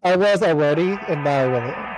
I was already, and now I really am.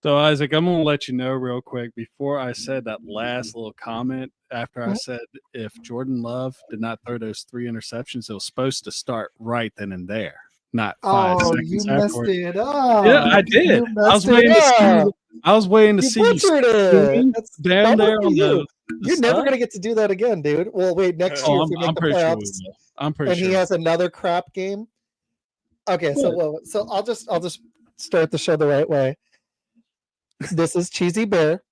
So, Isaac, I'm going to let you know real quick before I said that last little comment after I said if Jordan Love did not throw those 3 interceptions, it was supposed to start right then and there, not 5 seconds You afterwards. messed it up. Yeah, I did. I was waiting to see. I was waiting to see you butchered it. down there on the You're never going to get to do that again, dude. Well, wait, next year if we make the playoffs, I'm pretty sure. And he has another crap game. Okay, so I'll just start the show the right way. This is Cheesy Bear.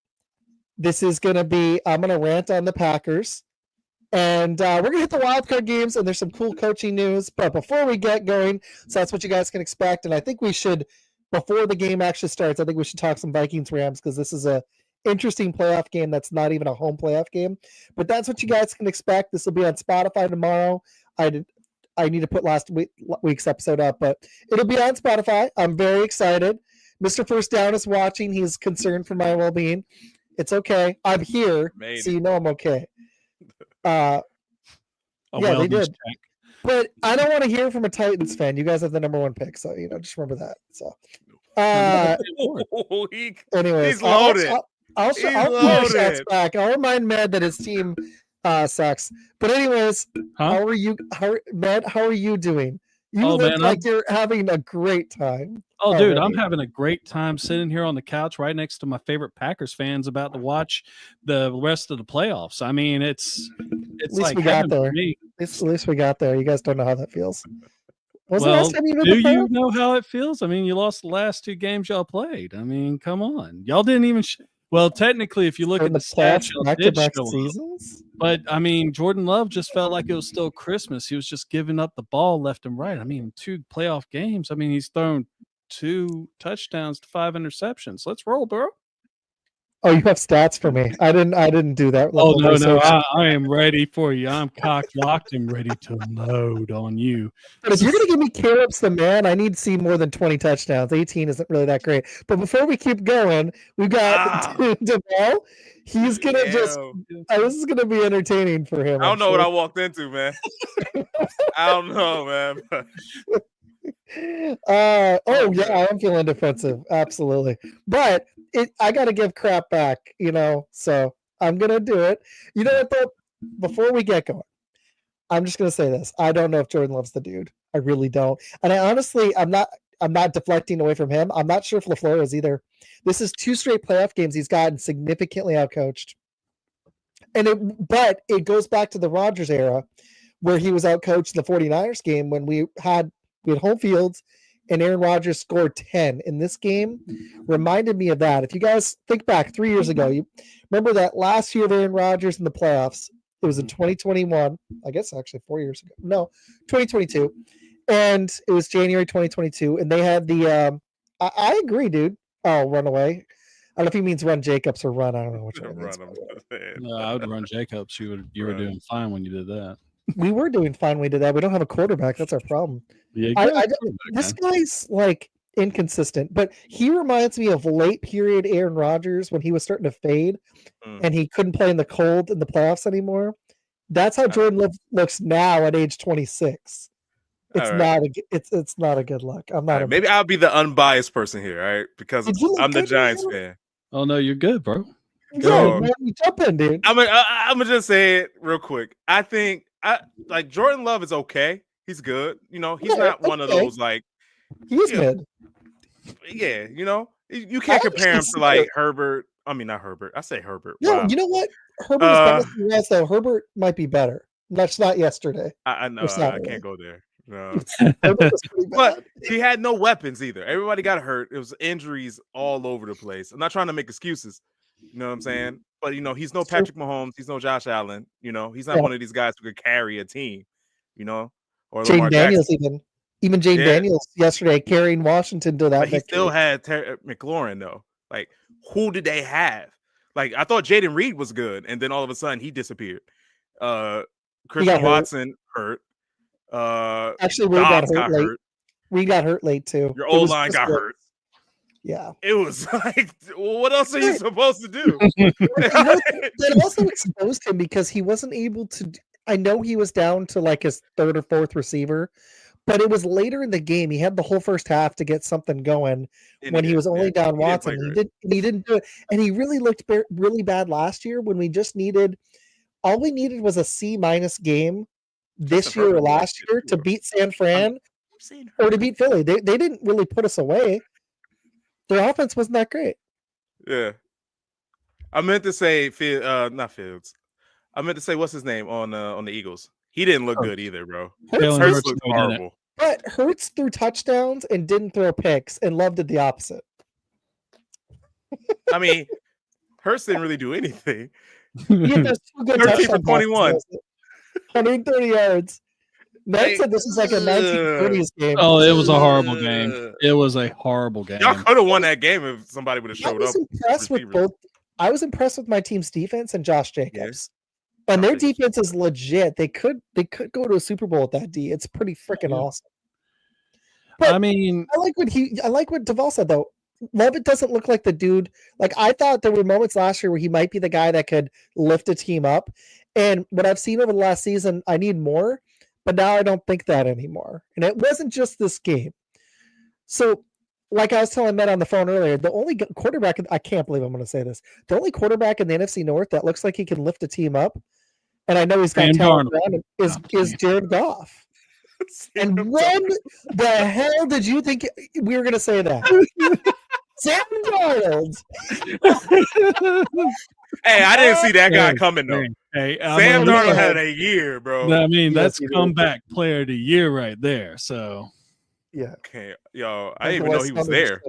This is going to be, I'm going to rant on the Packers. And we're going to hit the wildcard games, and there's some cool coaching news. But before we get going, so that's what you guys can expect. And I think we should, before the game actually starts, I think we should talk some Vikings-Rams because this is a interesting playoff game that's not even a home playoff game. But that's what you guys can expect. This will be on Spotify tomorrow. I need to put last week's episode up, but it'll be on Spotify. I'm very excited. Mr. First Down is watching. He's concerned for my well-being. It's okay. I'm here, so you know I'm okay. Yeah, they did. Check. But I don't want to hear from a Titans fan. You guys have the number 1 pick, so just remember that. So, anyways, he's loaded. I'll shots back. I'll remind Med that his team sucks. But anyways, how are you, Med? How are you doing? You look like you're having a great time. Oh, dude, I'm having a great time sitting here on the couch right next to my favorite Packers fans about to watch the rest of the playoffs. I mean, it's like we got there. At least we got there. You guys don't know how that feels. When's the last time you do you know how it feels? I mean, you lost the last 2 games y'all played. I mean, come on. Y'all didn't even well, technically, if you look at the stats, back-to-back seasons. But I mean, Jordan Love just felt like it was still Christmas. He was just giving up the ball left and right. I mean, 2 playoff games. I mean, he's thrown 2 touchdowns to 5 interceptions. Let's roll, bro. Oh, you have stats for me. I didn't do that. Oh, no. I am ready for you. I'm cocked, locked, and ready to load on you. But if you're going to give me Caleb's the man, I need to see more than 20 touchdowns. 18 isn't really that great. But before we keep going, we've got DeMel. He's going to this is going to be entertaining for him. I don't know what I walked into, man. I don't know, man. Yeah, I'm feeling defensive, absolutely. But I got to give crap back, so I'm gonna do it. You know what though? Before we get going, I'm just gonna say this: I don't know if Jordan Love's the dude. I really don't, and I'm not deflecting away from him. I'm not sure if LaFleur is either. This is 2 straight playoff games he's gotten significantly outcoached, but it goes back to the Rodgers era where he was outcoached in the 49ers game when we had home fields and Aaron Rodgers scored 10 in this game. Reminded me of that. If you guys think back 3 years ago, you remember that last year of Aaron Rodgers in the playoffs. It was in 2021. I guess actually 4 years ago. No, 2022. And it was January 2022. And they had the I agree, dude. Oh, run away. I don't know if he means run Jacobs or run. I don't know which one. No, I would run Jacobs. You were doing fine when you did that. We were doing fine when we did that. We don't have a quarterback. That's our problem. Yeah, this guy's like inconsistent, but he reminds me of late period Aaron Rodgers when he was starting to fade and he couldn't play in the cold in the playoffs anymore. That's how Jordan Love looks now at age 26. It's not a good look. I'm not. Maybe I'll be the unbiased person here, right? Because I'm the Giants fan. Oh no, you're good, bro. Yeah, man, you jump in, dude. I'm gonna just say it real quick. I think like Jordan Love is okay. He's good. He's not one of those like he's good. Yeah, you can't compare him to like Herbert. I mean, not Herbert. I say Herbert. No, you know what? Herbert is better though. Herbert might be better. That's not yesterday. I know. I can't go there. No. But he had no weapons either. Everybody got hurt. It was injuries all over the place. I'm not trying to make excuses. You know what I'm saying? But he's no Patrick Mahomes. He's no Josh Allen. He's not one of these guys who could carry a team. Or Jaden Daniels even. Even Jane Yeah. Daniels yesterday carrying Washington to that But he victory. still had McLaurin though. Like, who did they have? Like, I thought Jaden Reed was good, and then all of a sudden he disappeared. Christian hurt. Watson hurt. Actually, Reed got Dobbs hurt got late. hurt. Reed got hurt late too. Your It O was line just got like- hurt. Yeah. It was like, what else are you supposed to do? That also exposed him because he wasn't able to. I know he was down to like his third or fourth receiver, but it was later in the game. He had the whole first half to get something going when he was only down Watson. He didn't do it, and he really looked really bad last year when we just needed. All we needed was a C- game this year or last year to beat San Fran or to beat Philly. They didn't really put us away. Their offense wasn't that great. Yeah. I meant to say not Fields. I meant to say what's his name on the Eagles. He didn't look good either, bro. Hurts looked horrible. But Hurts threw touchdowns and didn't throw picks, and Love did the opposite. I mean, Hurts didn't really do anything. He had those 2 good 13 for 21. 130 yards. Matt said this is like a 1930s game. Oh, it was a horrible game. It was a horrible game. Y'all could have won that game if somebody would have showed up. I was impressed with my team's defense and Josh Jacobs. Yeah. And their defense is legit. They could go to a Super Bowl with that D. It's pretty freaking awesome. But I mean, I like what Duvall said though. Levitt doesn't look like the dude. Like, I thought there were moments last year where he might be the guy that could lift a team up. And what I've seen over the last season, I need more. But now I don't think that anymore. And it wasn't just this game. So, like I was telling Matt on the phone earlier, the only quarterback, I can't believe I'm going to say this, the only quarterback in the NFC North that looks like he can lift a team up, and I know he's got talent around him, is Jared Goff. And when the hell did you think we were going to say that? Sam Darnold. Hey, I didn't see that guy coming though. Hey, Sam Darnold had a year, bro. I mean, that's comeback player of the year right there. So, yeah. Okay, yo, I didn't even know he was there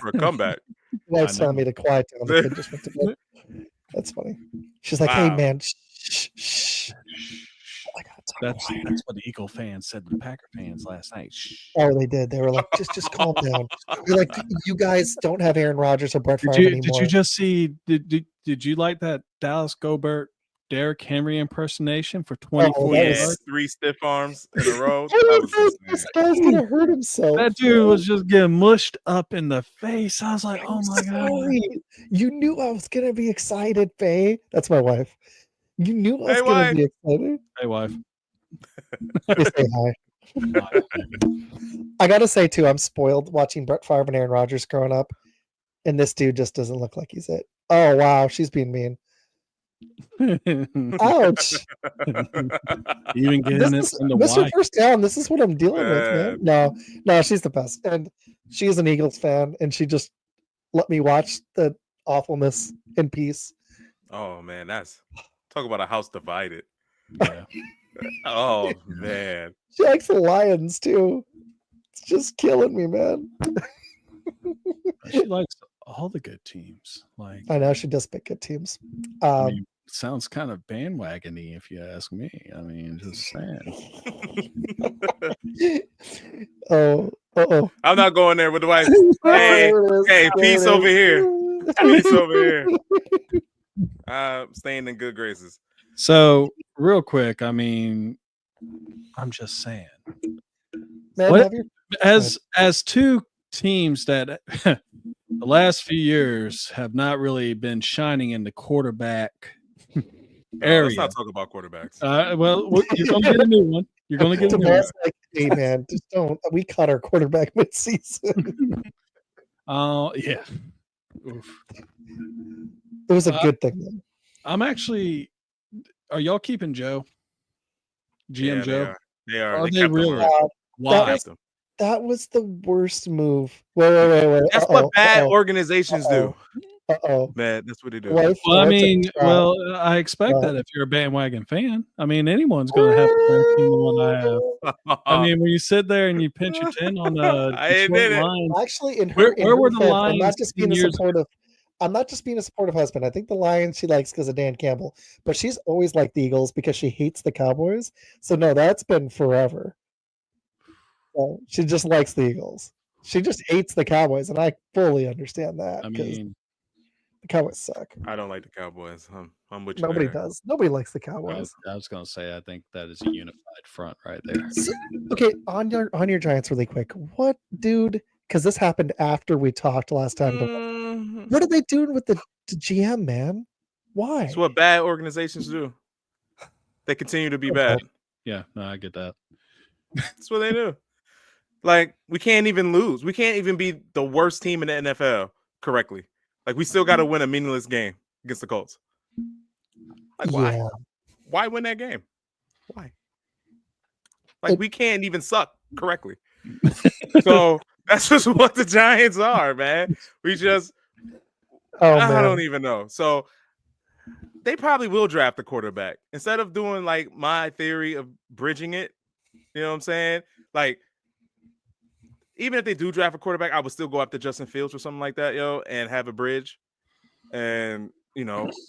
for a comeback. Wife's telling me to quiet down. The kid just went to bed. That's funny. She's like, "Hey, man, shh." That's what the Eagle fans said to the Packer fans last night. Shh. Oh, they did. They were like, just calm down. They're like, you guys don't have Aaron Rodgers or Brett Favre anymore. Did you just see? Did you like that Dallas Goedert Derrick Henry impersonation for 24 yards? 3 stiff arms in a row. This guy's gonna hurt himself. That dude was just getting mushed up in the face. I was like, oh my god! You knew I was gonna be excited, Faye. That's my wife. You knew I was gonna be excited. Hey, wife. They say hi. I gotta say too, I'm spoiled watching Brett Favre and Aaron Rodgers growing up, and this dude just doesn't look like he's it. Oh wow, she's being mean. Ouch! Even getting it in the Mr. First Down. This is what I'm dealing with, man. No, she's the best, and she's an Eagles fan, and she just let me watch the awfulness in peace. Oh man, that's talk about a house divided. Yeah. Oh man, she likes the Lions too. It's just killing me, man. She likes all the good teams. Like, I know she does pick good teams. I mean, sounds kind of bandwagony if you ask me. I mean, just saying. Oh. I'm not going there with the wife. Hey, peace over here. Peace over here. I'm staying in good graces. So, real quick, I mean, I'm just saying. Man, as two teams that the last few years have not really been shining in the quarterback area. Let's not talk about quarterbacks. Well, you're going to get a new one. You're going to get a new one. Like, hey, man, just don't. We cut our quarterback mid-season. Oh, yeah. Oof. It was a good thing, though. I'm actually. Are y'all keeping Joe? GM Joe? They are. Are they really? Why? That was the worst move. Wait. That's what bad organizations do. Man, that's what they do. Well, I expect that if you're a bandwagon fan. I mean, anyone's going to have the same one I have. I mean, when you sit there and you pinch your chin on the Lions. Actually, where were the Lions? I'm not just being a supportive. I'm not just being a supportive husband. I think the Lions she likes because of Dan Campbell, but she's always liked the Eagles because she hates the Cowboys. So no, that's been forever. So she just likes the Eagles. She just hates the Cowboys, and I fully understand that I because mean, the Cowboys suck. I don't like the Cowboys. I'm with you Nobody there. does. Nobody likes the I Cowboys. was going to say I think that is a unified front right there. So, okay, on your Giants really quick. What, dude? Because this happened after we talked last time. What are they doing with the GM, man? Why? It's what bad organizations do. They continue to be bad. Yeah, no, I get that. That's what they do. Like, we can't even lose. We can't even be the worst team in the NFL correctly. Like, we still got to win a meaningless game against the Colts. Like, why? Yeah. Why win that game? Why? Like, we can't even suck correctly. So that's just what the Giants are, man. We just, I don't even know. So they probably will draft a quarterback instead of doing like my theory of bridging it. You know what I'm saying? Like, even if they do draft a quarterback, I would still go after Justin Fields or something like that, and have a bridge and,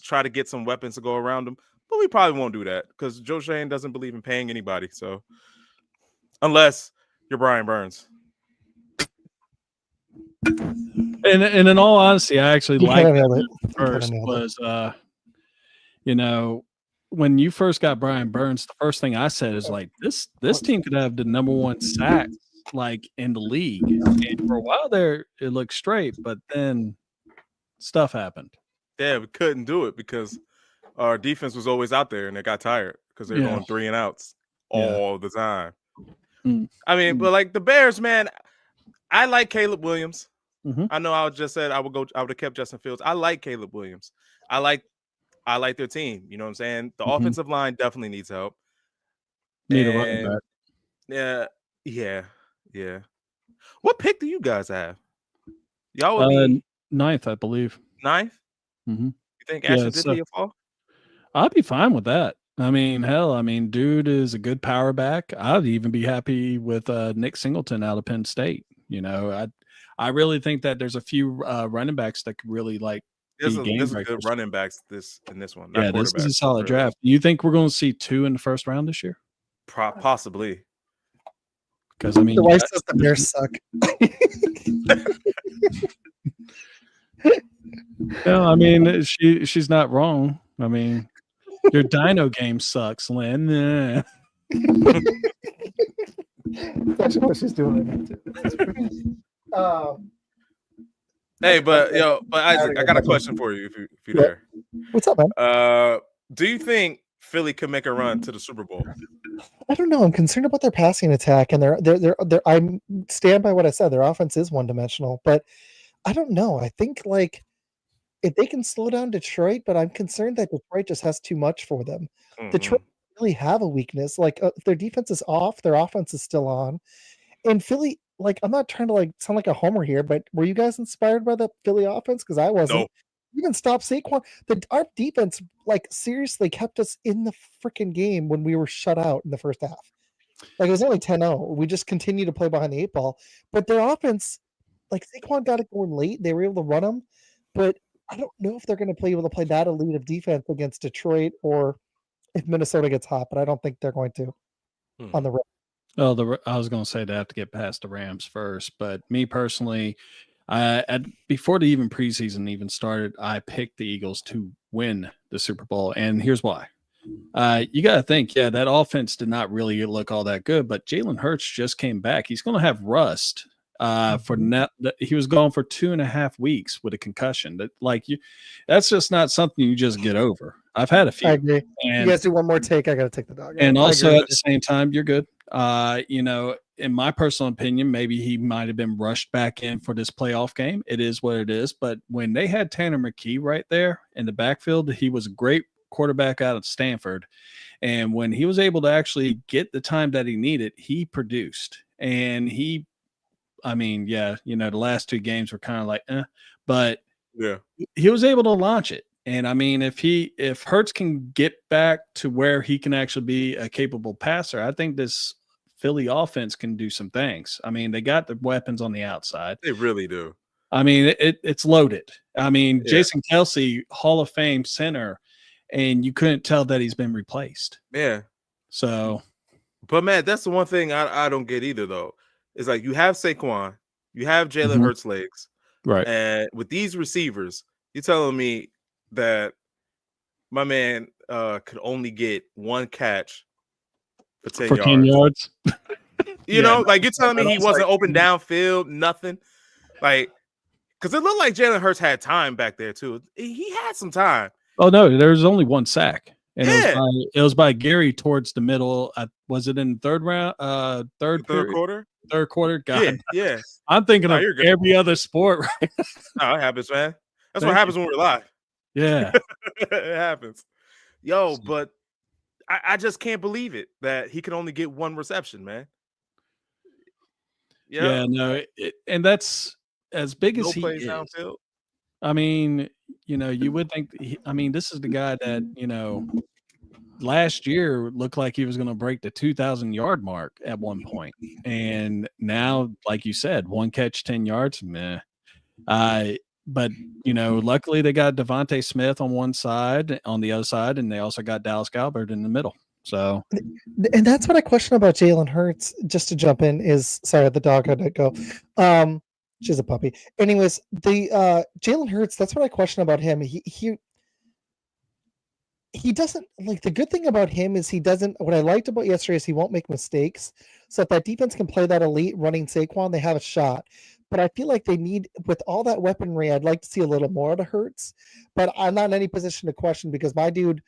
try to get some weapons to go around them. But we probably won't do that because Joe Shane doesn't believe in paying anybody. So unless you're Brian Burns. And in all honesty, I actually like that first was, when you first got Brian Burns, the first thing I said is like, this team could have the number one sack like in the league. And for a while there, it looked straight, but then stuff happened. Yeah, we couldn't do it because our defense was always out there and it got tired because they're going 3 and outs all the time. I mean, but like the Bears, man, I like Caleb Williams. I know I just said I would have kept Justin Fields. I like Caleb Williams. I like their team. You know what I'm saying? The offensive line definitely needs help. Need a running back. Yeah. What pick do you guys have? Y'all would be 9th, I believe. 9th? You think Ashton did be a fall? I'd be fine with that. I mean, hell, dude is a good power back. I'd even be happy with Nick Singleton out of Penn State. I really think that there's a few running backs that could really like. There's good running backs in this one. Yeah, this is a solid draft. You think we're going to see 2 in the first round this year? Possibly. Because the wife says the Bears suck. No, she's not wrong. Your Dino game sucks, Lynn. That's actually what she's doing right now too. Hey, but Isaac, I got a question for you if you're there. What's up, man? Do you think Philly can make a run to the Super Bowl? I don't know. I'm concerned about their passing attack, and I stand by what I said. Their offense is one-dimensional, but I don't know. I think like if they can slow down Detroit, but I'm concerned that Detroit just has too much for them. Detroit really have a weakness. Like if their defense is off, their offense is still on. And Philly, like I'm not trying to like sound like a homer here, but were you guys inspired by the Philly offense? Because I wasn't. No. Even stop Saquon. Our defense, like seriously, kept us in the freaking game when we were shut out in the first half. Like it was only 10-0. We just continued to play behind the 8 ball. But their offense, like Saquon got it going late. They were able to run them, but I don't know if they're going to be able to play that elite of defense against Detroit or if Minnesota gets hot. But I don't think they're going to on the road. Well, I was going to say they have to get past the Rams first, but me personally, before the even preseason even started, I picked the Eagles to win the Super Bowl, and here's why. You got to think, that offense did not really look all that good, but Jalen Hurts just came back. He's going to have rust. He was gone for 2.5 weeks with a concussion. That's just not something you just get over. I've had a few. I agree. And, you guys do one more take. I got to take the dog. And also at the same time, you're good. In my personal opinion, maybe he might have been rushed back in for this playoff game. It is what it is. But when they had Tanner McKee right there in the backfield, he was a great quarterback out of Stanford. And when he was able to actually get the time that he needed, he produced. And the last 2 games were kind of like, but he was able to launch it. And if Hurts can get back to where he can actually be a capable passer, I think this Philly offense can do some things. They got the weapons on the outside. They really do. It's loaded. Jason Kelce, Hall of Fame center, and you couldn't tell that he's been replaced. Yeah. So, but man, that's the one thing I don't get either though. is like you have Saquon, you have Jalen Mhm. Hurts legs, Right. and with these receivers, you're telling me that my man could only get one catch for 10 For 10 yards. yards. You know, like you're telling me That he was wasn't like- open downfield, nothing. Like, because it looked like Jalen Hurts had time back there too. He had some time. Oh no, there was only one sack, and Yeah. it was by Gary towards the middle. Was it in the third round? Third quarter. Third quarter. God, Yeah. I'm thinking No, of you're good. every other sport. Right? No, it happens, man. That's what Thank happens you. when we're live. Yeah. It happens. Yo, but I just can't believe it that he could only get one reception, man. Yeah. No, and that's as big No as he plays is. downfield. I mean, you would think. This is the guy that last year looked like he was going to break the 2,000-yard mark at one point, and now, like you said, one catch, 10 yards, meh. But luckily they got Devontae Smith on one side, on the other side, and they also got Dallas Goedert in the middle. So, And that's what I question about Jalen Hurts. Just to jump in, is sorry, the dog had to go. She's a puppy. Anyways, the Jalen Hurts. That's what I question about him. He doesn't like the good thing about him is he doesn't. What I liked about yesterday is he won't make mistakes. So if that defense can play that elite running Saquon, they have a shot. But I feel like they need, with all that weaponry, I'd like to see a little more out of Hurts. But I'm not in any position to question because my dude,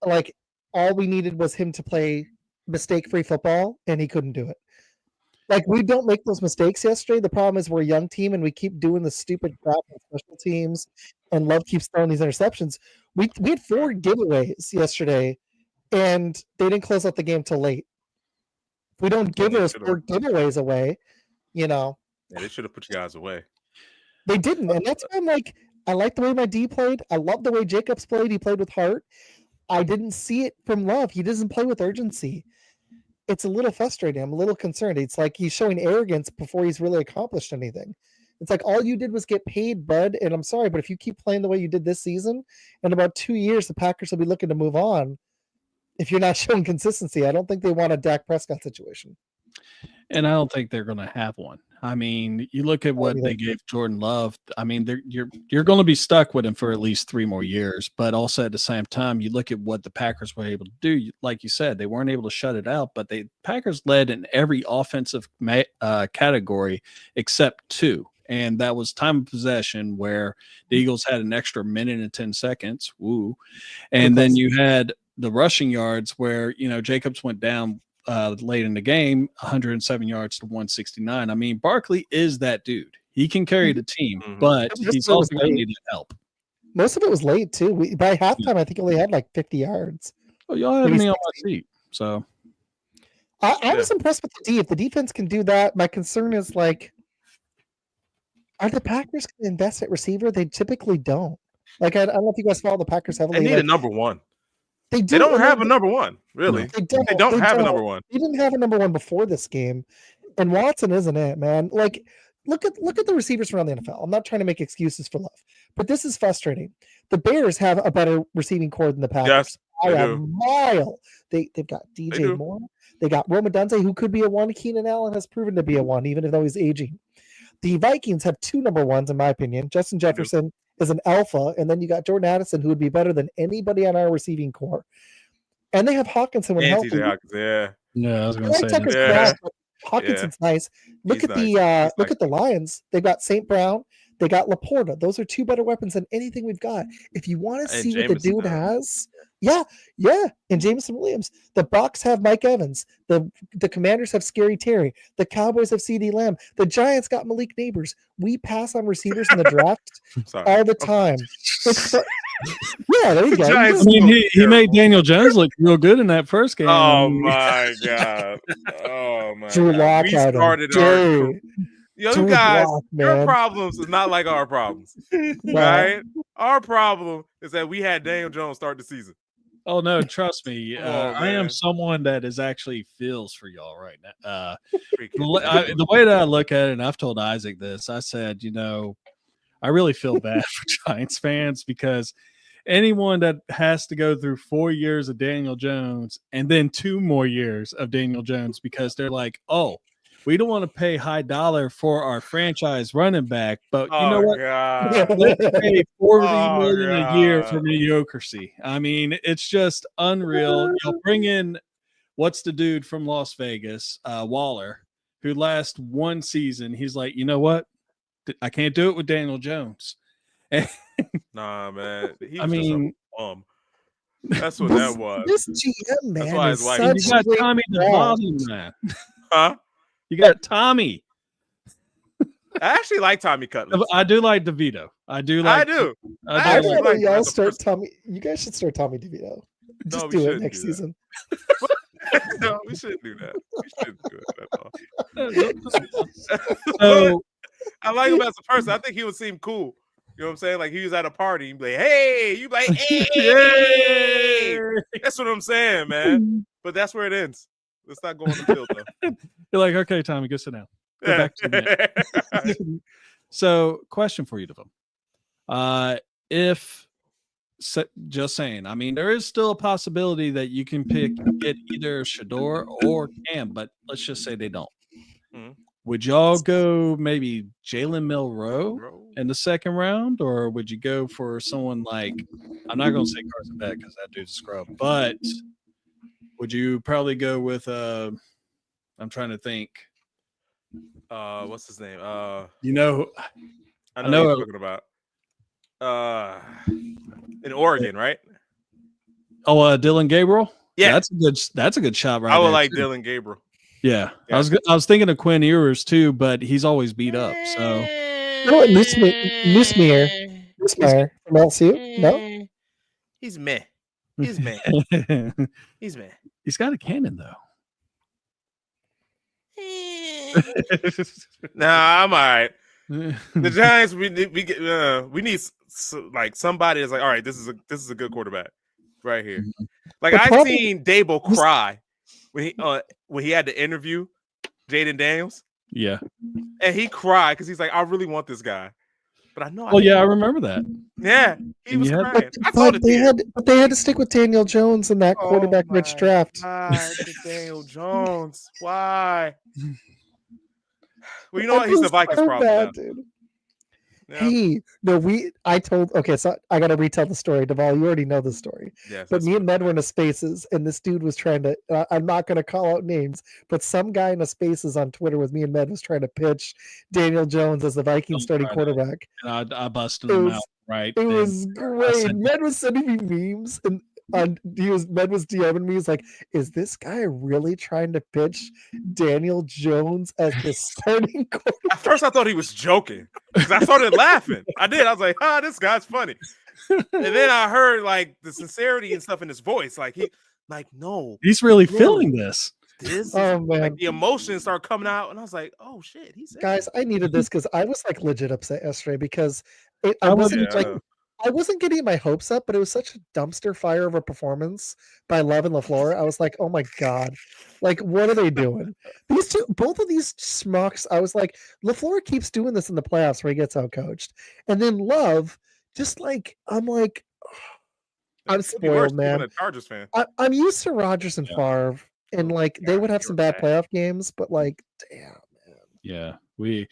like, all we needed was him to play mistake-free football, and he couldn't do it. Like, we don't make those mistakes yesterday. The problem is we're a young team, and we keep doing the stupid crap on special teams, and Love keeps throwing these interceptions. We had 4 giveaways yesterday, and they didn't close out the game till late. If we don't give those 4 giveaways away, Yeah, they should have put you guys away. They didn't, and that's why I'm like, I like the way my D played. I love the way Jacobs played. He played with heart. I didn't see it from Love. He doesn't play with urgency. It's a little frustrating. I'm a little concerned. It's like he's showing arrogance before he's really accomplished anything. It's like all you did was get paid, bud. And I'm sorry, but if you keep playing the way you did this season, in about 2 years, the Packers will be looking to move on. If you're not showing consistency, I don't think they want a Dak Prescott situation. and I don't think they're going to have one. I mean, you look at what they gave Jordan Love. I mean, you're going to be stuck with him for at least 3 more years. But also at the same time, you look at what the Packers were able to do. Like you said, they weren't able to shut it out, but the Packers led in every offensive category except 2. And that was time of possession, where the Eagles had an extra minute and 10 seconds. Woo. And then you had the rushing yards where, Jacobs went down late in the game, 107 yards to 169. I mean, Barkley is that dude. He can carry the team, but he's also going to need help. Most of it was late, too. By halftime, I think he only had like 50 yards. Well, y'all had me on my seat. So I was impressed with the D. If the defense can do that, my concern is like, are the Packers going to invest at receiver? They typically don't. Like, I don't know if you guys follow the Packers heavily. They need a number one. They don't have a number one, really. They don't have a number one. They didn't have a number one before this game, and Watson isn't it, man. Like, look at the receivers around the NFL. I'm not trying to make excuses for Love, but this is frustrating. The Bears have a better receiving core than the Packers. Yes, by a mile. They've got DJ Moore. They got Rome Odunze, who could be a 1. Keenan Allen has proven to be a 1, even though he's aging. The Vikings have 2 number 1s, in my opinion. Justin Jefferson is an alpha, and then you got Jordan Addison, who would be better than anybody on our receiving core. And they have Hawkinson when healthy. Yeah, I was going to say that. Hawkinson's nice. Look at the Lions. They've got St. Brown. They got Laporta. Those are 2 better weapons than anything we've got. If you want to see what the dude has, and Jameson Williams. The Bucs have Mike Evans. The Commanders have Scary Terry. The Cowboys have CD Lamb. The Giants got Malik Neighbors. We pass on receivers in the draft all the time. There you go. I mean, he made Daniel Jones look real good in that first game. Oh my god! Oh my! Drew Lock we started our. You guys, your problems is not like our problems, right? Our problem is that we had Daniel Jones start the season. Oh no, trust me. I am someone that is actually feels for y'all right now. The way that I look at it, and I've told Isaac this, I said, I really feel bad for Giants fans because anyone that has to go through 4 years of Daniel Jones and then 2 more years of Daniel Jones because they're like, oh, we don't want to pay high dollar for our franchise running back, but you know Oh what? God. Let's pay 40 Oh, million a year for God. mediocrity. I mean, it's just unreal. You'll bring in what's the dude from Las Vegas, Waller, who last one season, he's like, you know what? I can't do it with Daniel Jones. Nah, man. He I was just a mean, bum. That's what that was. This GM That's man why is his wife. such you got great Tommy the trash. volume man. Huh? You got Tommy. I actually like Tommy Cutlets. I do like DeVito. I do. I do I'd actually rather like him y'all as a start person. Tommy. You guys should start Tommy DeVito. Just we do it shouldn't next do that. season. No, we shouldn't do that. We shouldn't do it at all. So I like him as a person. I think he would seem cool. You know what I'm saying? Like he was at a party, you'd be like, hey, you be like, hey. That's what I'm saying, man. But that's where it ends. Let's not go on the field though. you're like, okay, Tommy, go sit down. Go back to the net. So, question for you, Devon. Just saying, I mean, there is still a possibility that you can get either Shador or Cam, but let's just say they don't. Mhm. Would y'all go maybe Jalen Milroe in the second round, or would you go for someone like, I'm not going to say Carson Beck because that dude's a scrub, but would you probably go with, I'm trying to think. What's his name? You know, I know what you're talking about. In Oregon, right? Oh, Dylan Gabriel. Yeah, that's a good shot right I would there, like too. Dylan Gabriel. Yeah. Yeah. I was thinking of Quinn Ewers too, but he's always beat up. So You know what? Newsmeyer from LSU? No? He's meh. He's meh. He's meh. he's got a cannon though. Nah, I'm all right. The Giants, we need like somebody that's like, all right, this is a good quarterback right here. Like I've seen Dable cry when he had to interview Jaden Daniels. Yeah, and he cried because he's like, I really want this guy, but I know. I remember that. Yeah, he was crying. But they had to stick with Daniel Jones in that quarterback-rich draft. Daniel Jones, why? Well, you know what? He's the Vikings problem now. Dude. Yeah. Hey, no, so I got to retell the story. Duvall, you already know the story. Yes, but me and Med were in a Spaces, and this dude was trying to, I'm not going to call out names, but some guy in a Spaces on Twitter with me and Med was trying to pitch Daniel Jones as the Vikings starting quarterback. And I busted him out, right? It was great. Med was sending me memes, and Med was DMing me. He's like, is this guy really trying to pitch Daniel Jones as the starting quarterback? At first, I thought he was joking because I started laughing. I did. I was like, this guy's funny. And then I heard like the sincerity and stuff in his voice. No. He's really feeling this. Man. Like the emotions start coming out. And I was like, oh shit. Guys, I needed this because I was like legit upset yesterday because I wasn't getting my hopes up, but it was such a dumpster fire of a performance by Love and LaFleur. I was like, oh my God, like, what are they doing? Both of these schmucks, I was like, LaFleur keeps doing this in the playoffs where he gets outcoached. And then Love, just like, I'm spoiled, man. A Chargers fan. I'm used to Rodgers and Favre, and like, they would have some bad playoff games, but like, damn, man. Yeah, we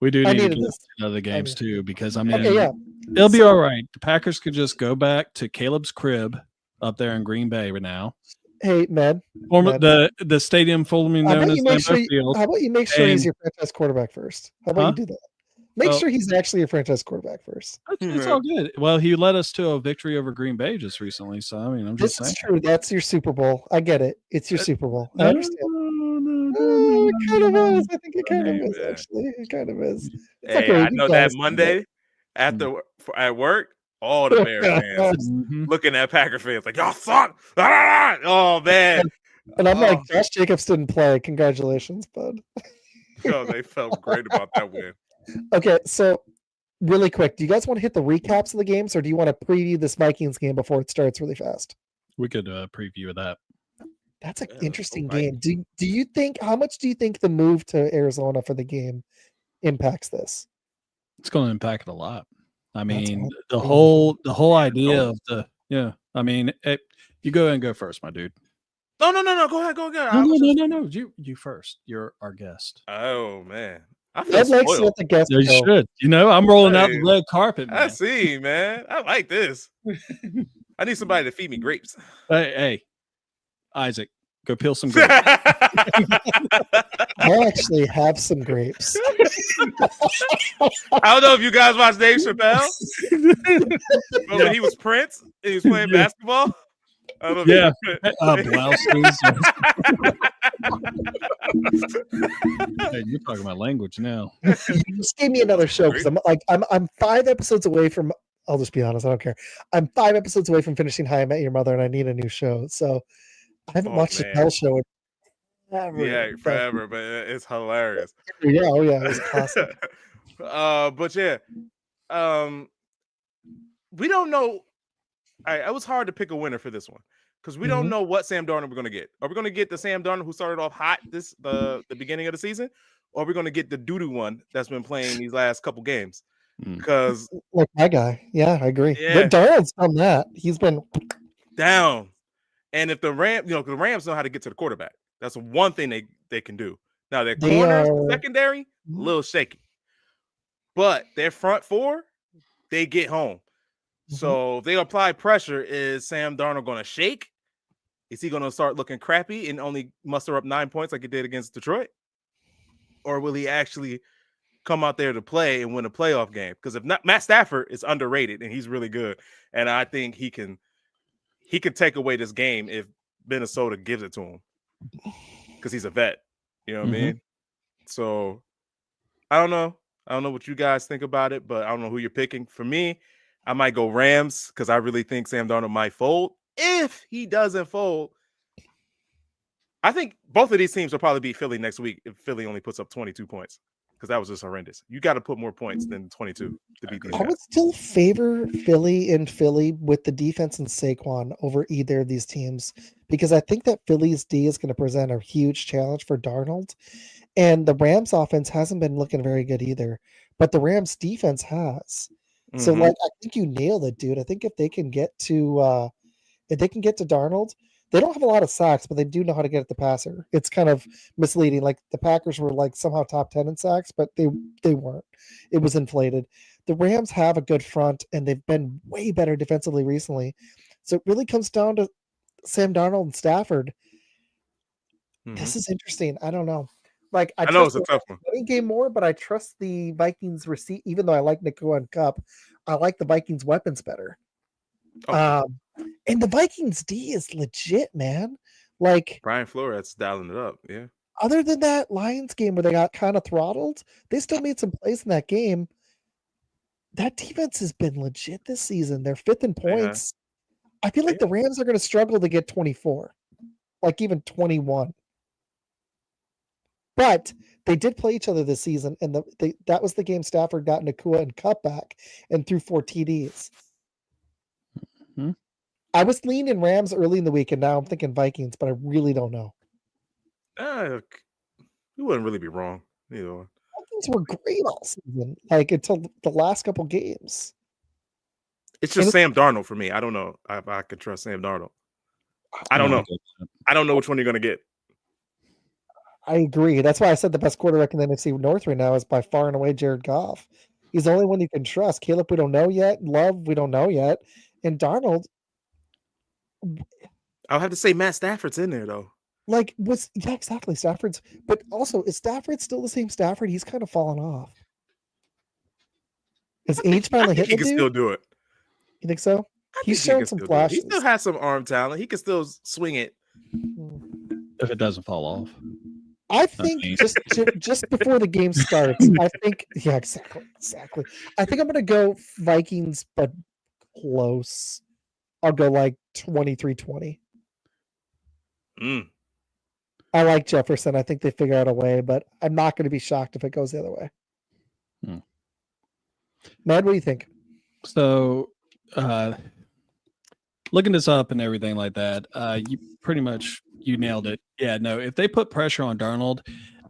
do need to get other games too, because I mean, it'll be all right. The Packers could just go back to Caleb's crib up there in Green Bay right now. Hey, Med. The stadium formerly known as Lambeau Field. How about you make sure he's your franchise quarterback first? How about you do that? Make sure he's actually your franchise quarterback first. It's all good. Well, he led us to a victory over Green Bay just recently, so I mean, I'm just saying. This is true. That's your Super Bowl. I get it. It's your Super Bowl. I understand. It kind of is. I think it kind of is, actually. It kind of is. I know that Monday at work, all the Bears fans looking at Packer fans like, y'all suck. Oh, man. And I'm like, Josh Jacobs didn't play. Congratulations, bud. They felt great about that win. Okay, so really quick, do you guys want to hit the recaps of the games, or do you want to preview this Vikings game before it starts really fast? We could preview that. That's an interesting game. Do you think, how much do you think the move to Arizona for the game impacts this? It's going to impact it a lot. I mean, the whole idea of I mean, you go ahead and go first, my dude. No. Go ahead. No. You first. You're our guest. Oh man, I feel Ed likes to spoiled. let the guests You go. should. I'm rolling out the Hey, red carpet, I man. see, man. I like this. I need somebody to feed me grapes. Hey, Isaac, go peel some grapes. I actually have some grapes. I don't know if you guys watch Dave Chappelle, but when he was Prince and he was playing basketball. I don't know Blouses. Hey, you're talking my language now. You just gave me another show because I'm 5 episodes away from. I'll just be honest. I don't care. I'm 5 episodes away from finishing How I Met Your Mother, and I need a new show. So I haven't watched the Chappelle Show in forever. forever, but it's hilarious. Yeah, oh yeah, it was classic. But yeah, we don't know. It was hard to pick a winner for this one because we don't know what Sam Darnold we're going to get. Are we going to get the Sam Darnold who started off hot the beginning of the season, or are we going to get the doo-doo one that's been playing these last couple games? Because like my guy, yeah, I agree. Yeah. But Darnold's done that. He's been down, and if the Rams know how to get to the quarterback. That's one thing they can do. Now their corners, secondary, a little shaky, but their front four, they get home. So if they apply pressure, is Sam Darnold going to shake? Is he going to start looking crappy and only muster up 9 points like he did against Detroit? Or will he actually come out there to play and win a playoff game? Because if not, Matt Stafford is underrated and he's really good. And I think he can take away this game if Minnesota gives it to him. Because he's a vet. You know what I mean? So I don't know. I don't know what you guys think about it, but I don't know who you're picking. For me, I might go Rams because I really think Sam Darnold might fold. If he doesn't fold, I think both of these teams will probably beat Philly next week if Philly only puts up 22 points because that was just horrendous. You got to put more points than 22 to beat these guys. I would still favor Philly with the defense and Saquon over either of these teams because I think that Philly's D is going to present a huge challenge for Darnold. And the Rams offense hasn't been looking very good either, but the Rams defense has. So I think you nailed it, dude. I think if they can get to Darnold, they don't have a lot of sacks, but they do know how to get at the passer. It's kind of misleading. Like the Packers were like somehow top 10 in sacks, but they weren't. It was inflated. The Rams have a good front, and they've been way better defensively recently. So it really comes down to Sam Darnold and Stafford. This is interesting. I don't know. Like I know it's a tough one. Game more, but I trust the Vikings receipt. Even though I like Nakua and Cup, I like the Vikings weapons better. Okay. And the Vikings D is legit, man. Like Brian Flores dialing it up. Yeah. Other than that Lions game where they got kind of throttled, they still made some plays in that game. That defense has been legit this season. They're 5th in points. I feel like the Rams are going to struggle to get 24, like even 21. But they did play each other this season, and that was the game Stafford got Nakua and Cup back and threw 4 TDs. I was leaning Rams early in the week, and now I'm thinking Vikings, but I really don't know. You wouldn't really be wrong. Either one. Vikings were great all season, like until the last couple games. It's just Sam Darnold for me. I don't know if I could trust Sam Darnold. I don't know. I don't know which one you're going to get. I agree. That's why I said the best quarterback in the NFC North right now is by far and away Jared Goff. He's the only one you can trust. Caleb, we don't know yet. Love, we don't know yet. And Darnold, I'll have to say Matt Stafford's in there though. Exactly. Stafford's, but also is Stafford still the same Stafford? He's kind of fallen off. His age finally hit. He can still do it. You think so? He's shown some flashes. He still has some arm talent. He can still swing it if it doesn't fall off. I think just before the game starts, I think exactly. I think I'm gonna go Vikings, but close. I'll go like 23-20. I like Jefferson. I think they figure out a way, but I'm not going to be shocked if it goes the other way. Mad, what do you think? So, looking this up and everything like that, you pretty much you nailed it. Yeah, no, if they put pressure on Darnold,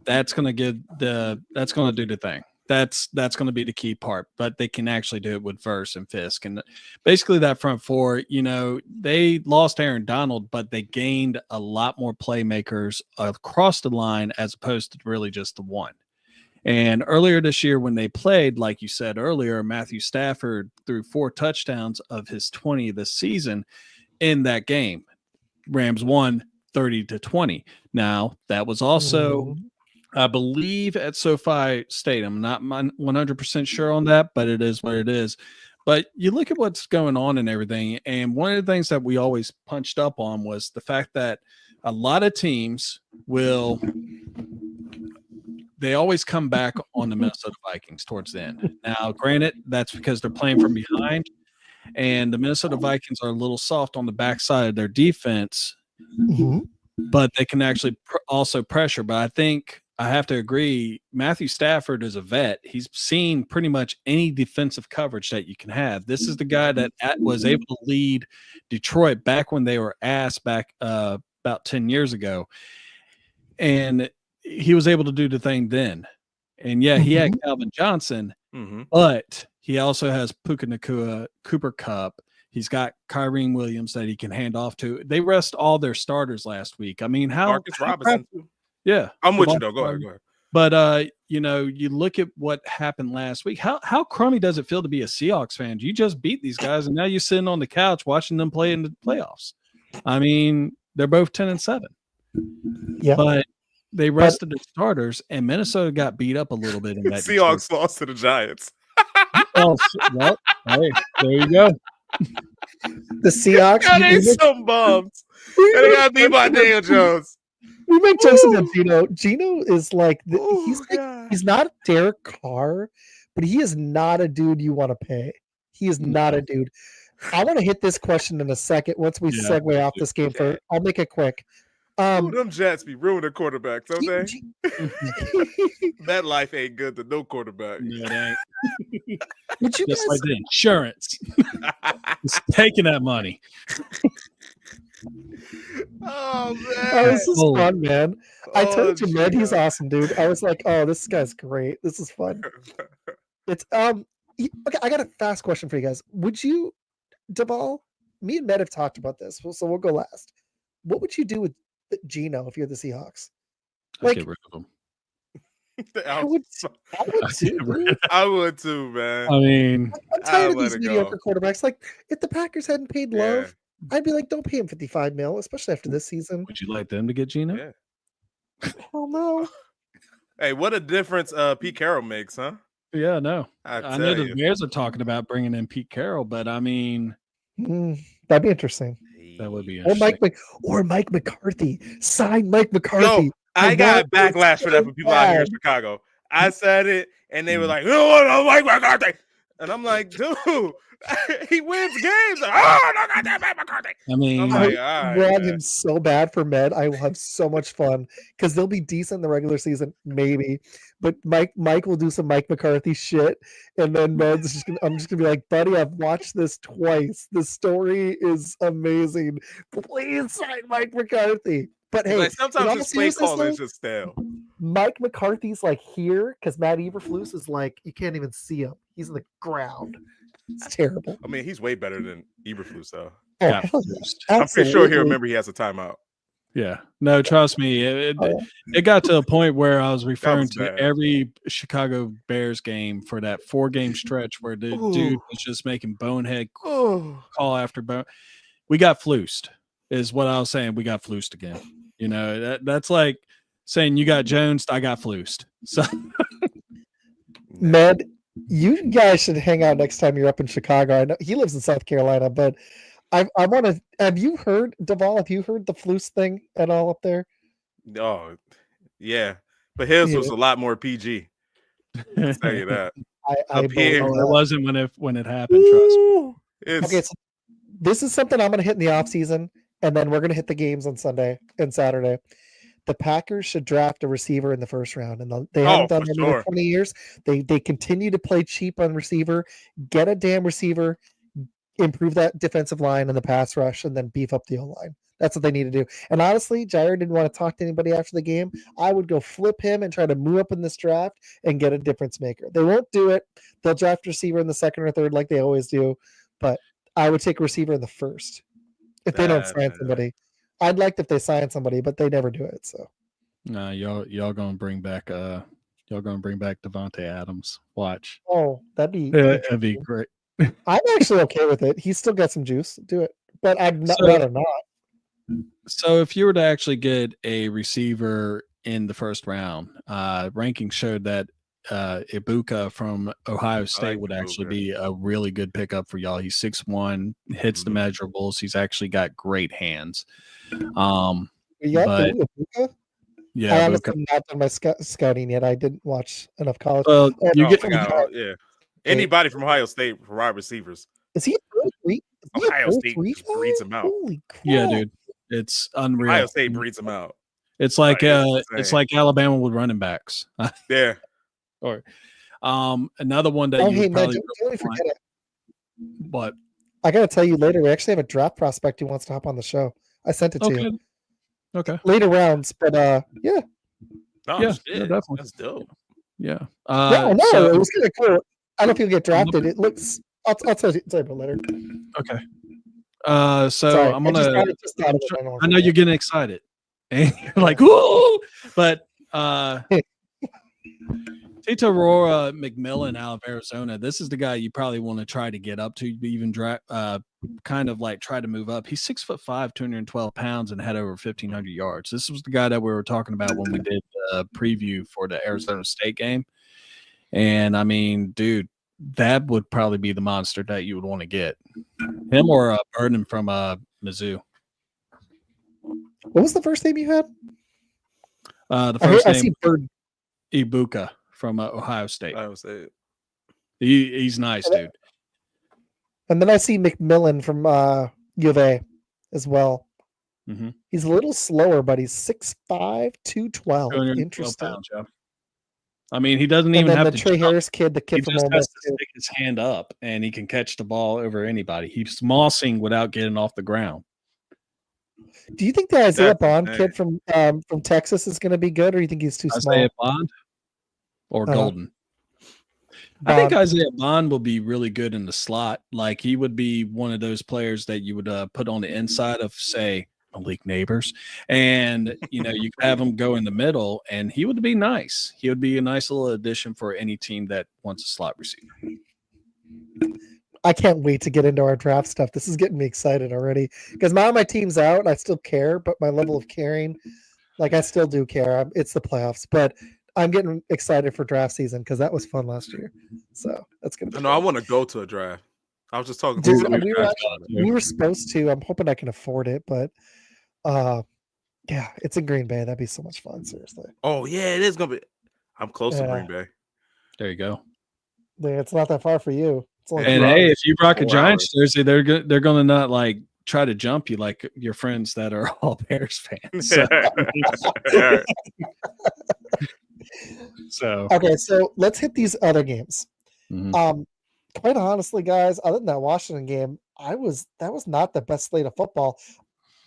that's going to do the thing. That's going to be the key part, but they can actually do it with Verse and Fisk. And basically that front four, they lost Aaron Donald, but they gained a lot more playmakers across the line as opposed to really just the one. And earlier this year when they played, like you said earlier, Matthew Stafford threw 4 touchdowns of his 20 this season in that game. Rams won 30-20. Now, that was also I believe at SoFi Stadium. I'm not 100% sure on that, but it is what it is. But you look at what's going on and everything, and one of the things that we always punched up on was the fact that a lot of teams they always come back on the Minnesota Vikings towards the end. Now, granted, that's because they're playing from behind, and the Minnesota Vikings are a little soft on the backside of their defense, but they can actually also pressure. But I think I have to agree, Matthew Stafford is a vet. He's seen pretty much any defensive coverage that you can have. This is the guy that was able to lead Detroit back when they were ass back about 10 years ago. And he was able to do the thing then. And yeah, he had Calvin Johnson, but he also has Puka Nacua, Cooper Kupp. He's got Kyrene Williams that he can hand off to. They rest all their starters last week. I mean, Marcus Robinson too. Yeah. I'm with you though. Go ahead. But you look at what happened last week. How crummy does it feel to be a Seahawks fan? You just beat these guys and now you're sitting on the couch watching them play in the playoffs. I mean, they're both 10-7. Yeah. But they rested their starters and Minnesota got beat up a little bit in that. Seahawks lost to the Giants. Well, hey, there you go. The Seahawks They some bums. And they got beat by Daniel Jones. We make jokes about Gino. Gino is like he's not Derek Carr, but he is not a dude you want to pay. He is not a dude. I want to hit this question in a second once we segue off this game. I'll make it quick. Them Jets be ruining quarterbacks, don't they? That life ain't good to no quarterback. No, it ain't. Would you just guys... like the insurance. It's taking that money. Oh man, this is fun, man. I told you, man, he's awesome, dude. I was like, oh, this guy's great. This is fun. It's okay. I got a fast question for you guys. Would you, Duvall? Me and Matt have talked about this, so we'll go last. What would you do with Gino if you're the Seahawks? Like, get rid of him. I would too, man. I mean, I'm tired of these mediocre quarterbacks. Like, if the Packers hadn't paid Love, I'd be like, don't pay him $55 million, especially after this season. Would you like them to get Gino? Yeah. Hell no. Hey, what a difference Pete Carroll makes, huh? Yeah, no. I know the Bears are talking about bringing in Pete Carroll, but I mean, that'd be interesting. That would be interesting. Or Mike McCarthy. Sign Mike McCarthy. Yo, I got backlash for that from people out here in Chicago. I said it, and they were like, "No, Mike McCarthy," and I'm like, "Dude, he wins games." Oh, no, goddamn Mike McCarthy. I mean, I'm like, I want him so bad for Med. I will have so much fun because they'll be decent in the regular season, maybe. But Mike will do some Mike McCarthy shit, and then Med's I'm just gonna be like, buddy, I've watched this twice. The story is amazing. Please sign Mike McCarthy. But hey, like sometimes his play call is just stale. Mike McCarthy's like here because Matt Eberflus is like you can't even see him. He's in the ground. It's terrible. I mean, he's way better than Eberflus, though. Oh, I'm pretty sure he'll remember he has a timeout. Yeah, no, trust me. It got to a point where I was referring to every Chicago Bears game for that 4-game stretch where the dude was just making bonehead call after bone. We got flused, is what I was saying. We got flused again. You know, that's like saying you got Jones, I got flused. So, Med, you guys should hang out next time you're up in Chicago. I know he lives in South Carolina, but I want to. Have you heard, Duvall? Have you heard the Flus thing at all up there? Oh, yeah, but his was a lot more PG. I'll tell you that. It wasn't when it happened. Trust me. Okay, so this is something I'm going to hit in the off season, and then we're going to hit the games on Sunday and Saturday. The Packers should draft a receiver in the first round, and they haven't done that in 20 years. They continue to play cheap on receiver. Get a damn receiver. improve that defensive line and the pass rush, and then beef up the O-line. That's what they need to do. And honestly, Jair didn't want to talk to anybody after the game. I would go flip him and try to move up in this draft and get a difference maker. They won't do it. They'll draft receiver in the second or third like they always do. But I would take receiver in the first if they don't sign somebody. I'd like if they sign somebody, but they never do it. So no, y'all gonna bring back Devontae Adams. Watch. Oh, that'd be great. I'm actually okay with it. He's still got some juice. Do it. But I'd So- rather not. So if you were to actually get a receiver in the first round, rankings showed that Ibuka from Ohio State would actually Ibuka. be a really good pickup for y'all. He's 6'1", hits the measurables. He's actually got great hands. You But- got Ibuka? Yeah, I Ibuka. honestly not done my scouting yet. I didn't watch enough college. Well, you Oh, get they got- yeah. Anybody from Ohio State for wide receivers. Is he a pro three? Is he a Ohio pro State three just breeds him out. Holy crap. yeah, dude. It's unreal. Ohio State breeds them out. It's like It's it's insane. like Alabama with running backs. Yeah. Or another one that Oh, you hey, would man, probably don't forget it. but I got to tell you later, we actually have a draft prospect who wants to hop on the show. I sent it to you. Okay. Later rounds, but yeah. Oh, Yeah, shit. definitely. That's dope. Yeah. No, so- it was kind of cool. I don't know if he'll get drafted. It looks. I'll tell you about later. Okay. So Sorry, I'm I just gonna. just thought of it. don't I know you're getting excited, and you're like, "Whoa!" But Tito Aurora McMillan out of Arizona. This is the guy you probably want to try to get up to, even kind of like try to move up. He's 6'5", 212 pounds, and had over 1,500 yards. This was the guy that we were talking about when we did the preview for the Arizona State game. And I mean, dude, that would probably be the monster that you would want to get. Him or Burden from Mizzou. What was the first name you had? The first I name see Bird. Ibuka from Ohio State. Ohio State. He's nice, dude. And then I see McMillan from U of A as well. Mhm. He's a little slower, but he's 6'5", 212. 212 Interesting. pounds, yeah. I mean, he doesn't And even then have the to Trey jump. Harris kid, the He kid from just Ole has Miss. to stick his hand up, and he can catch the ball over anybody. He's mossing without getting off the ground. Do you think the Isaiah That's Bond insane. kid from Texas is going to be good, or you think he's too Isaiah small? Bond or Uh-huh. Golden? I think Bond. Isaiah Bond will be really good in the slot. Like, he would be one of those players that you would put on the inside of, say, Malik Neighbors, and you could have him go in the middle, and he would be nice. He would be a nice little addition for any team that wants a slot receiver. I can't wait to get into our draft stuff. This is getting me excited already because now my team's out and I still care, but my level of caring, like I still do care. It's the playoffs, but I'm getting excited for draft season because that was fun last year. So that's gonna be. No, I fun. want to go to a draft. I was just talking Dude, to we were supposed to. I'm hoping I can afford it, but yeah, it's in Green Bay. That'd be so much fun. Seriously. Oh yeah, it is gonna be. I'm close to Yeah. Green Bay. There you go. It's not that far for you. It's only And 2 hey, hours. if you rock a 4 Giants jersey, they're gonna not like try to jump you like your friends that are all Bears fans. So Okay, so let's hit these other games. mhm. Quite honestly, guys, other than that Washington game, that was not the best slate of football.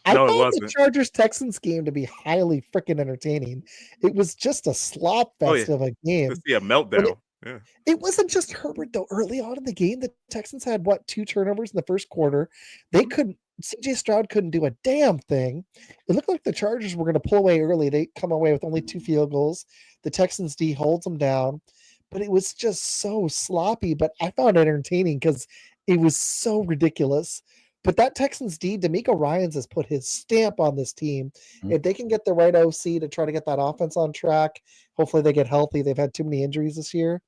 I No, it found the wasn't. Chargers Texans game to be highly freaking entertaining. It was just a slop Oh, fest of a game. to see a meltdown. Yeah. It wasn't just Herbert though. Early on in the game, the Texans had 2 turnovers in the first quarter. They couldn't. CJ Stroud couldn't do a damn thing. It looked like the Chargers were going to pull away early. They come away with only 2 field goals. The Texans D holds them down, but it was just so sloppy. But I found it entertaining because it was so ridiculous. But that Texans D, D'Amico Ryans has put his stamp on this team. Mhm. If they can get the right OC to try to get that offense on track, hopefully they get healthy. They've had too many injuries this year.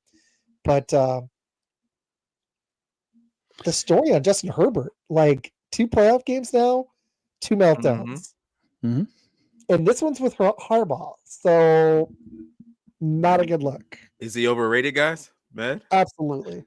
But the story on Justin Herbert, like 2 playoff games now, 2 meltdowns. Mhm. And this one's with Harbaugh. So not a good look. Is he overrated, guys? Man. Absolutely.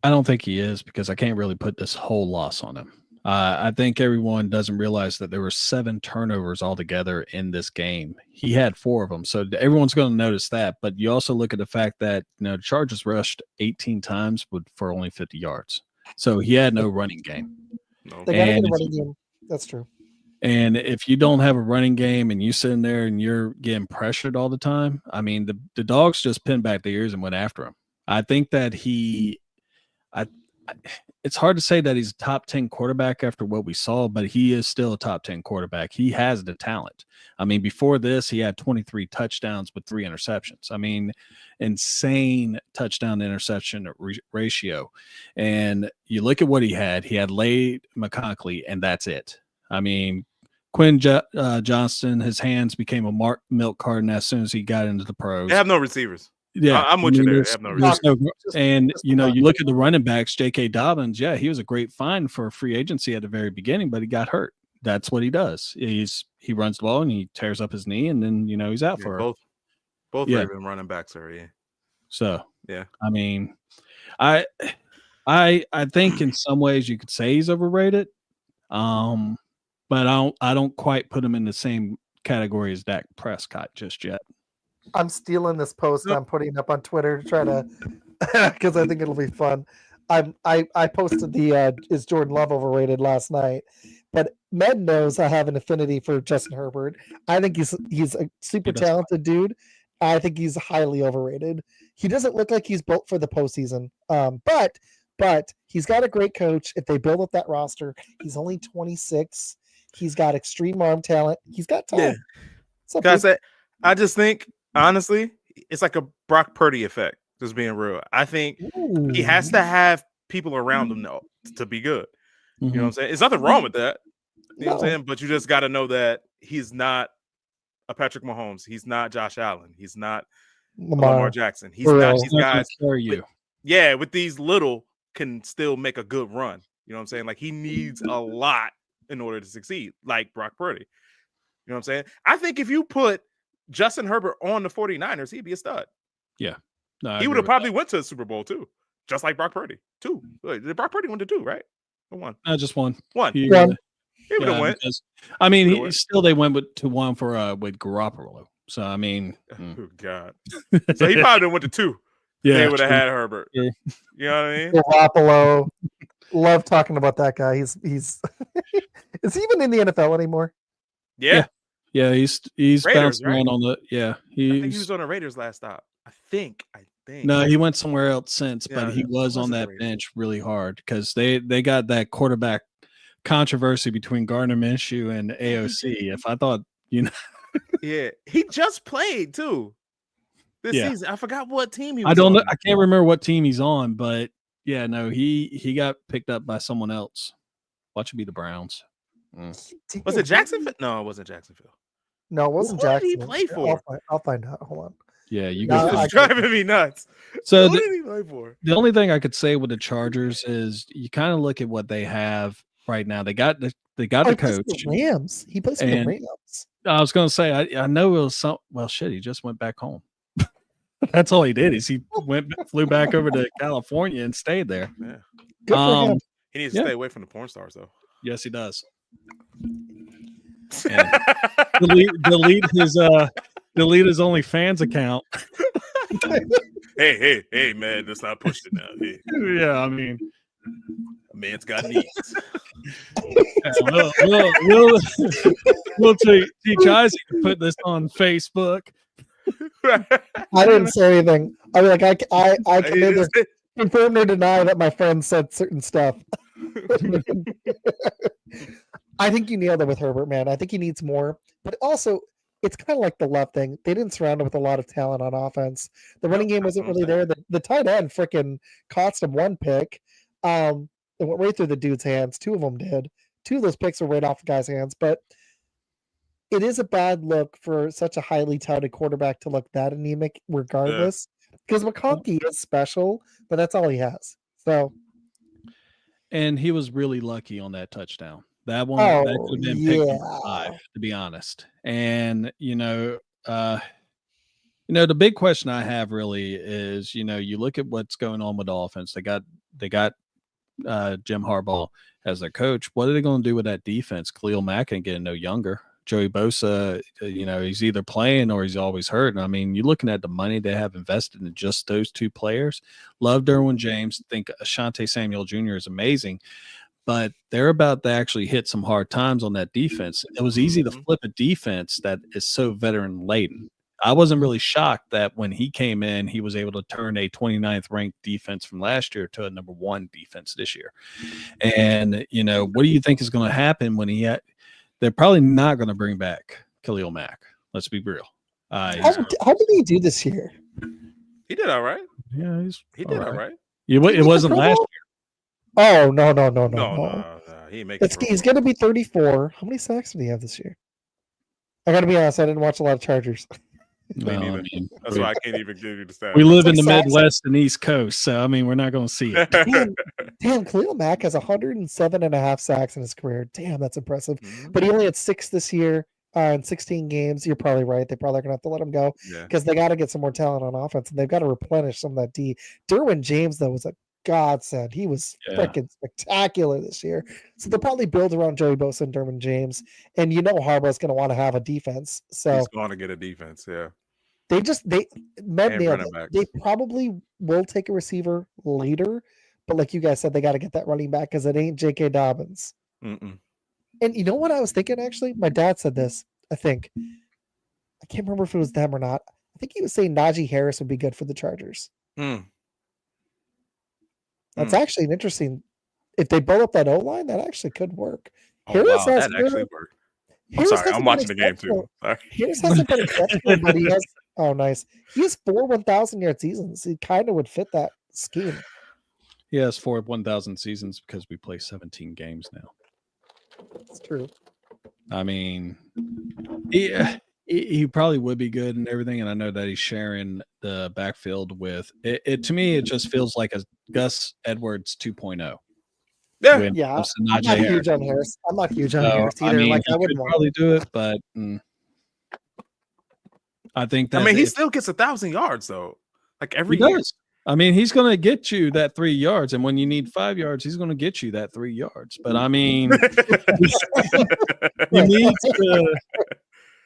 I don't think he is because I can't really put this whole loss on him. I think everyone doesn't realize that there were 7 turnovers altogether in this game. He had 4 of them, so everyone's going to notice that. But you also look at the fact that the Chargers rushed 18 times for only 50 yards. So he had no running game. No. They got to get And a if running game. That's true. And if you don't have a running game and you sitting there and you're getting pressured all the time, I mean, the dogs just pinned back their ears and went after him. I think that it's hard to say that he's a top 10 quarterback after what we saw, but he is still a top 10 quarterback. He has the talent. I mean, before this, he had 23 touchdowns with 3 interceptions. I mean, insane touchdown to interception ratio. And you look at what he had Lade McConkley, and that's it. I mean, Quinn Johnston, his hands became a milk carton as soon as he got into the pros. They have no receivers. Yeah, I'm with you there. They have no receivers. You look at the running backs, J.K. Dobbins. Yeah, he was a great find for free agency at the very beginning, but he got hurt. That's what he does. He runs the ball and he tears up his knee, and then he's out for both Raven running backs are in. So yeah, I mean, I think in some ways you could say he's overrated, but I don't quite put him in the same category as Dak Prescott just yet. I'm stealing this post and I'm putting it up on Twitter to try to, because I think it'll be fun. I posted the is Jordan Love overrated last night, but Med knows I have an affinity for Justin Herbert. I think he's a super talented dude. I think he's highly overrated. He doesn't look like he's built for the postseason. But he's got a great coach. If they build up that roster, he's only 26. He's got extreme arm talent. He's got talent. Yeah. Guys, I just think, honestly, it's like a Brock Purdy effect, just being real. I think he has to have people around him to be good. You know what I'm saying? There's nothing wrong with that. You know what I'm saying? But you just got to know that he's not a Patrick Mahomes. He's not Josh Allen. He's not Lamar Jackson. He's not these guys. With these little can still make a good run. You know what I'm saying? Like, he needs a lot in order to succeed, like Brock Purdy. You know what I'm saying? I think if you put Justin Herbert on the 49ers, he'd be a stud. Yeah. No, he would have probably went to the Super Bowl too, just like Brock Purdy. 2. Did Brock Purdy went to 2, right? Or 1? Just 1. 1. He would have went. I mean, they went to 1 for with Garoppolo. So I mean, oh God. So he probably went to 2. Yeah, they would have had Herbert. Yeah. You know what I mean? Garoppolo. Love talking about that guy. He's is he even in the NFL anymore? Yeah. Yeah, he's Raiders, bouncing around on the I think he was on the Raiders last stop. I think. No, he went somewhere else since, but he was on that bench really hard because they got that quarterback controversy between Gardner Minshew and AOC. If I thought, yeah, he just played too this season. I forgot what team he was. I don't on. know. I can't remember what team he's on, but yeah, no, he got picked up by someone else. Watch it be the Browns. Was it Jacksonville? No, it wasn't Jacksonville. No, it wasn't Jacksonville. Who did he play for? I'll find out. Hold on. Yeah, you guys driving me nuts. So who did he play for? The only thing I could say with the Chargers is you kind of look at what they have right now. They got the coach. The Rams. He plays for the Rams. I was going to say I know it was some. Well, shit, he just went back home. That's all he did is he flew back over to California and stayed there. Yeah. Good for him. He needs to stay away from the porn stars, though. Yes, he does. delete his OnlyFans account. hey, man, let's not push it now. Hey. Yeah, I mean, a man's got needs. We'll teach Isaac to put this on Facebook. I didn't say anything. I mean, like I can neither confirm nor deny that my friend said certain stuff. I think you nailed it with Herbert, man. I think he needs more, but also it's kind of like the Love thing. They didn't surround him with a lot of talent on offense. The running game wasn't really there. The tight end freaking cost him 1 pick. It went right through the dude's hands. 2 of them did. 2 of those picks were right off the guy's hands, but it is a bad look for such a highly touted quarterback to look that anemic regardless, because McConkey is special, but that's all he has. So, and he was really lucky on that touchdown. That one that could have been picked number 5, to be honest. And the big question I have really is, you look at what's going on with the offense. They got Jim Harbaugh as their coach. What are they going to do with that defense? Khalil Mack ain't getting no younger. Joey Bosa, he's either playing or he's always hurt. And I mean, you're looking at the money they have invested in just those two players. Love Derwin James. Think Asante Samuel Jr. is amazing. But they're about to actually hit some hard times on that defense. It was easy to flip a defense that is so veteran laden. I wasn't really shocked that when he came in, he was able to turn a 29th ranked defense from last year to a number 1 defense this year. And, what do you think is going to happen when they're probably not going to bring back Khalil Mack. Let's be real. How did he do this year? He did all right. Yeah, he did all right. It wasn't last year. Oh, no. He's going to be 34. How many sacks did he have this year? I got to be honest, I didn't watch a lot of Chargers. That's why I can't even give you the stats. We live in the Midwest and East Coast, so we're not going to see it. Damn, Khalil Mack has 107.5 sacks in his career. Damn, that's impressive. But he only had 6 this year in 16 games. You're probably right. They probably are going to have to let him go because they got to get some more talent on offense, and they've got to replenish some of that D. Derwin James, though, was a godsend. He was freaking spectacular this year. So they'll probably build around Joey Bosa and Derwin James, and Harbaugh's going to want to have a defense. So he's going to get a defense, They probably will take a receiver later, but like you guys said, they got to get that running back because it ain't J.K. Dobbins. And you know what I was thinking, actually? My dad said this, I think. I can't remember if it was them or not. I think he was saying Najee Harris would be good for the Chargers. That's actually an interesting. If they build up that O-line, that actually could work. Harris that actually worked. I'm sorry, I'm watching the game too. Harris hasn't been exceptional, but he has. Oh, nice. He has 4 1,000-yard seasons. He kind of would fit that scheme. He has 4 1,000 seasons because we play 17 games now. That's true. I mean, he probably would be good and everything, and I know that he's sharing the backfield with it. To me, it just feels like a Gus Edwards 2.0. Yeah. I'm not huge on Harris. I'm not huge on Harris either. I wouldn't probably do it, but I think that. He still gets 1,000 yards though, like every year. Year. I mean, he's going to get you that 3 yards, and when you need 5 yards, he's going to get you that 3 yards. But I mean,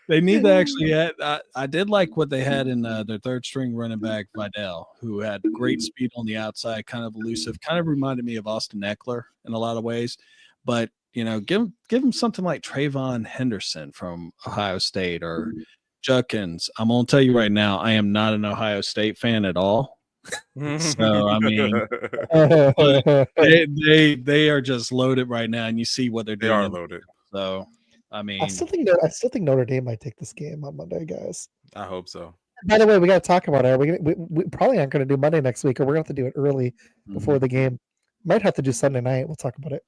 they need to actually add. I did like what they had in their third string running back Vidal, who had great speed on the outside, kind of elusive, kind of reminded me of Austin Eckler in a lot of ways. But give him something like Trayvon Henderson from Ohio State or Judkins. I'm gonna tell you right now, I am not an Ohio State fan at all. So I mean, they are just loaded right now, and you see what they're doing. They are loaded. So I mean, I still think Notre Dame might take this game on Monday, guys. I hope so. By the way, we got to talk about it. We probably aren't going to do Monday next week, or we're going to have to do it early before the game. Might have to do Sunday night. We'll talk about it.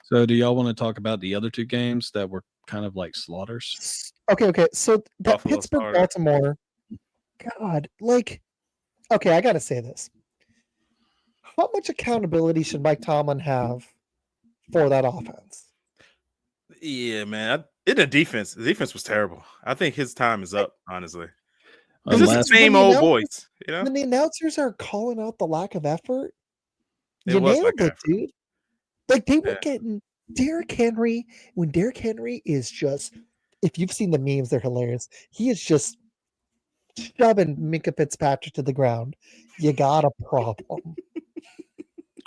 So, do y'all want to talk about the other 2 games that were kind of like slaughters? Okay. So that Pittsburgh Baltimore, God, okay, I got to say this. How much accountability should Mike Tomlin have for that offense? Yeah, man. The defense was terrible. I think his time is up, honestly. It's just the same old voice. When the announcers are calling out the lack of effort, you nailed it, dude. Like they were getting Derrick Henry. When Derrick Henry is just, if you've seen the memes, they're hilarious. He is just shoving Minkah Fitzpatrick to the ground. You got a problem.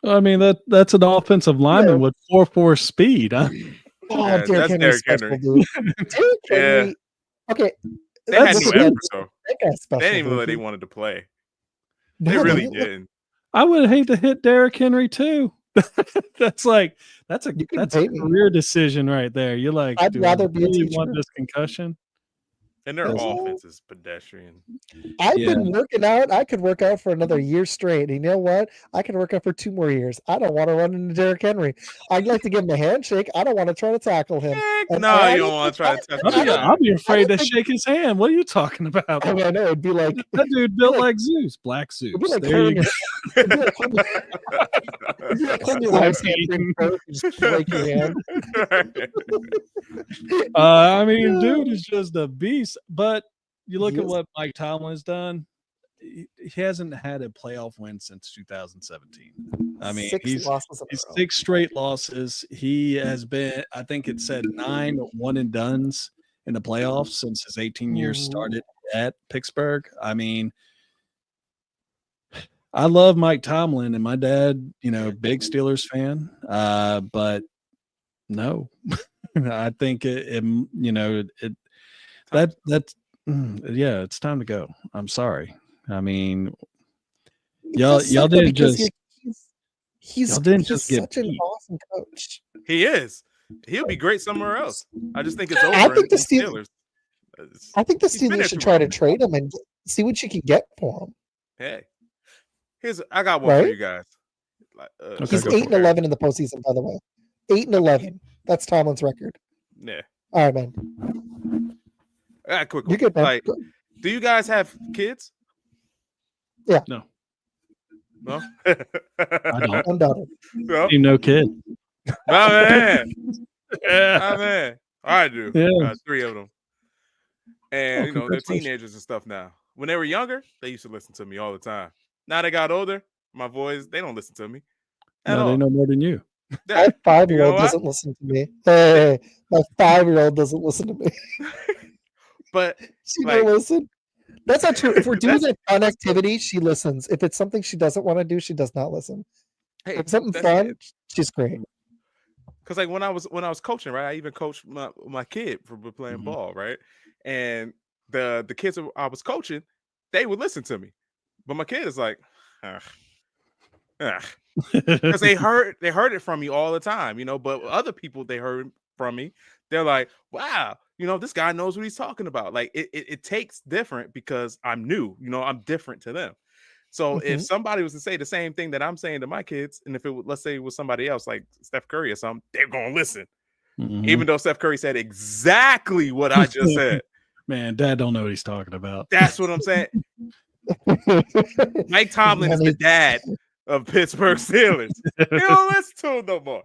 I mean, that's an offensive lineman with 4.4 speed, huh? Oh, Derrick Henry's special, dude. Derrick Henry. Okay. They had no effort, though. They didn't even know they wanted to play. They really didn't. I would hate to hit Derrick Henry too. that's a career decision right there. You're like, I'd rather be a teacher. Want this concussion? And their offense is pedestrian. I've been working out. I could work out for another year straight. And you know what? I can work out for 2 more years. I don't want to run into Derrick Henry. I'd like to give him a handshake. I don't want to try to tackle him. No, you don't want to try to tackle him. I'll be afraid to shake his hand. What are you talking about? I know. It'd be like that dude built like Zeus, Black Zeus. It'd be like holding your wife's hand just break your hand. I mean, dude is just a beast. But you look at what Mike Tomlin has done. He hasn't had a playoff win since 2017. I mean, he's 6 straight losses. He has been, I think it said 9 one and dones in the playoffs since his 18 years started at Pittsburgh. I mean, I love Mike Tomlin, and my dad, big Steelers fan. But no, I think it's time to go. I'm sorry. I mean, y'all didn't just he's just get such an beat. awesome coach. He is. He'll be great somewhere else. I just think it's over. I think the Steelers. I think the Steelers should try to trade him and see what you can get for him. Hey, I got one for you guys. He's 8-11 in the postseason, by the way. 8-11. That's Tomlin's record. Yeah. All right, man. I got a quick one. You're good, man. Like, do you guys have kids? Yeah. No. No? I don't. I'm done. No? No kid. My man. My man. I do. Yeah. 3 of them. And, they're teenagers and stuff now. When they were younger, they used to listen to me all the time. Now they got older, my boys, they don't listen to me. No, they know more than you. My 5-year-old doesn't listen to me. Hey, my 5-year-old doesn't listen to me. But she don't listen. That's not true. If we're doing a fun activity, she listens. If it's something she doesn't want to do, she does not listen. Hey, if it's something fun, she's great. Because like when I was coaching, right, I even coached my kid for playing ball, right, and the kids I was coaching, they would listen to me, but my kid is like, because they heard it from me all the time, But other people they heard from me, they're like, wow, this guy knows what he's talking about. Like it takes different because I'm new, I'm different to them. So if somebody was to say the same thing that I'm saying to my kids, and if it let's say it was somebody else like Steph Curry or something, they're gonna listen, even though Steph Curry said exactly what I just said. Man, Dad don't know what he's talking about. That's what I'm saying. Mike Tomlin is the dad of Pittsburgh Steelers. You don't listen to him no more.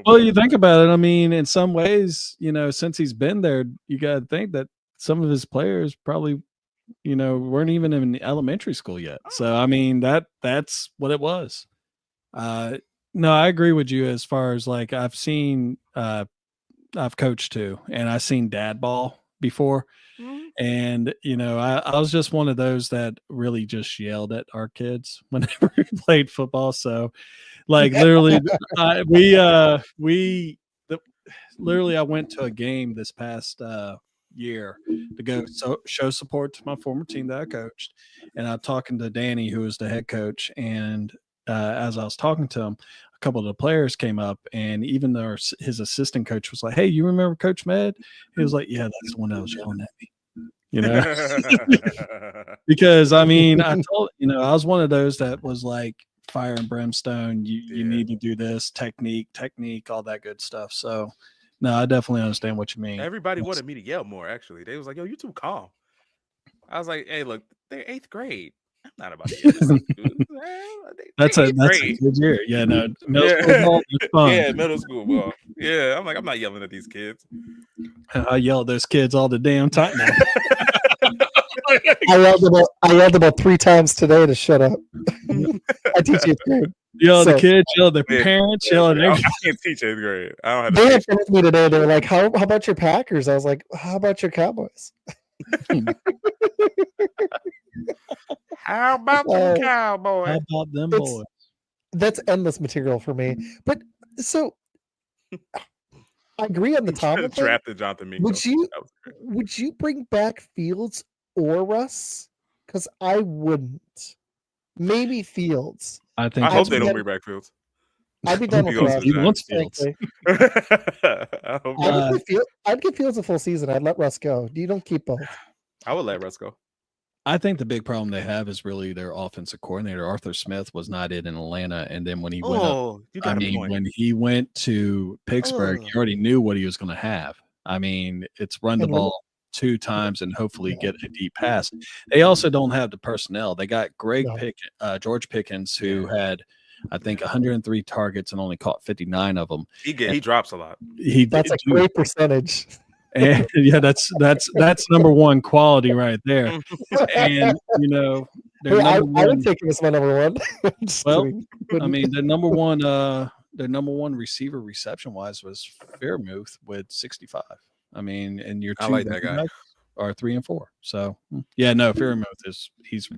Well, you think about it. I mean, in some ways, since he's been there, you got to think that some of his players probably, weren't even in elementary school yet. So, I mean, that's what it was. No, I agree with you as far as like I've coached too, and I've seen dad ball before. And, I was just one of those that really just yelled at our kids whenever we played football. So, like, literally, literally, I went to a game this past year to go show support to my former team that I coached. And I'm talking to Danny, who was the head coach. And as I was talking to him, a couple of the players came up, and even though his assistant coach was like, "Hey, you remember Coach Med?" He was like, "Yeah, that's the one that was yelling at me." Because I mean, I told I was one of those that was like fire and brimstone. You need to do this technique, all that good stuff. So, no, I definitely understand what you mean. Everybody wanted me to yell more. Actually, they was like, "Yo, you too calm." I was like, "Hey, look, they're 8th grade. I'm not about to yell." That's a good year. Yeah, no, middle school ball is fun. Yeah, middle school ball. Yeah, I'm like, I'm not yelling at these kids. I yell at those kids all the damn time now. I yelled about 3 times today to shut up. I teach 8th grade. Yell at the kids, yell at their parents, yell at everyone. I can't teach 8th grade. I don't have they had fun with me today. They were like, how about your Packers? I was like, how about your Cowboys? How about them Cowboys? How about them boys? That's endless material for me. But so I agree on the Tomlin thing. Drafted Jonathan Mingo. Would you bring back Fields or Russ? Because I wouldn't. Maybe Fields. I hope they don't bring back Fields. I'd be done with Russ. He wants Fields. I'd give Fields a full season. I'd let Russ go. You don't keep both. I would let Russ go. I think the big problem they have is really their offensive coordinator. Arthur Smith was not in Atlanta, and then when he when he went to Pittsburgh, he already knew what he was going to have. I mean, it's run the ball 2 times and hopefully get a deep pass. They also don't have the personnel. They got George Pickens, who had, I think, 103 targets and only caught 59 of them. He drops a lot. That's a great percentage. And yeah, that's number one quality right there. And I would take him as my number one. Well, I mean, the number one receiver reception wise was Fairmouth with 65. I mean, and your I two like that guy. are 3 and 4. So yeah, no, Freiermuth he's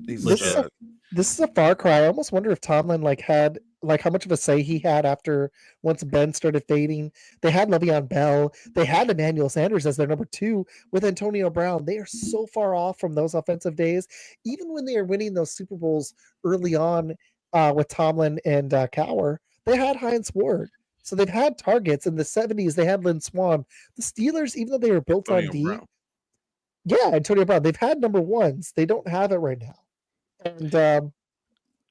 He's legit. This is a far cry. I almost wonder if Tomlin had how much of a say he had after once Ben started fading. They had Le'Veon Bell. They had Emmanuel Sanders as their number 2 with Antonio Brown. They are so far off from those offensive days. Even when they are winning those Super Bowls early on with Tomlin and Cowher, they had Heinz Ward. So they've had targets in the 70s. They had Lynn Swan. The Steelers, even though they were built on D, yeah, Antonio Brown. They've had number 1s. They don't have it right now. And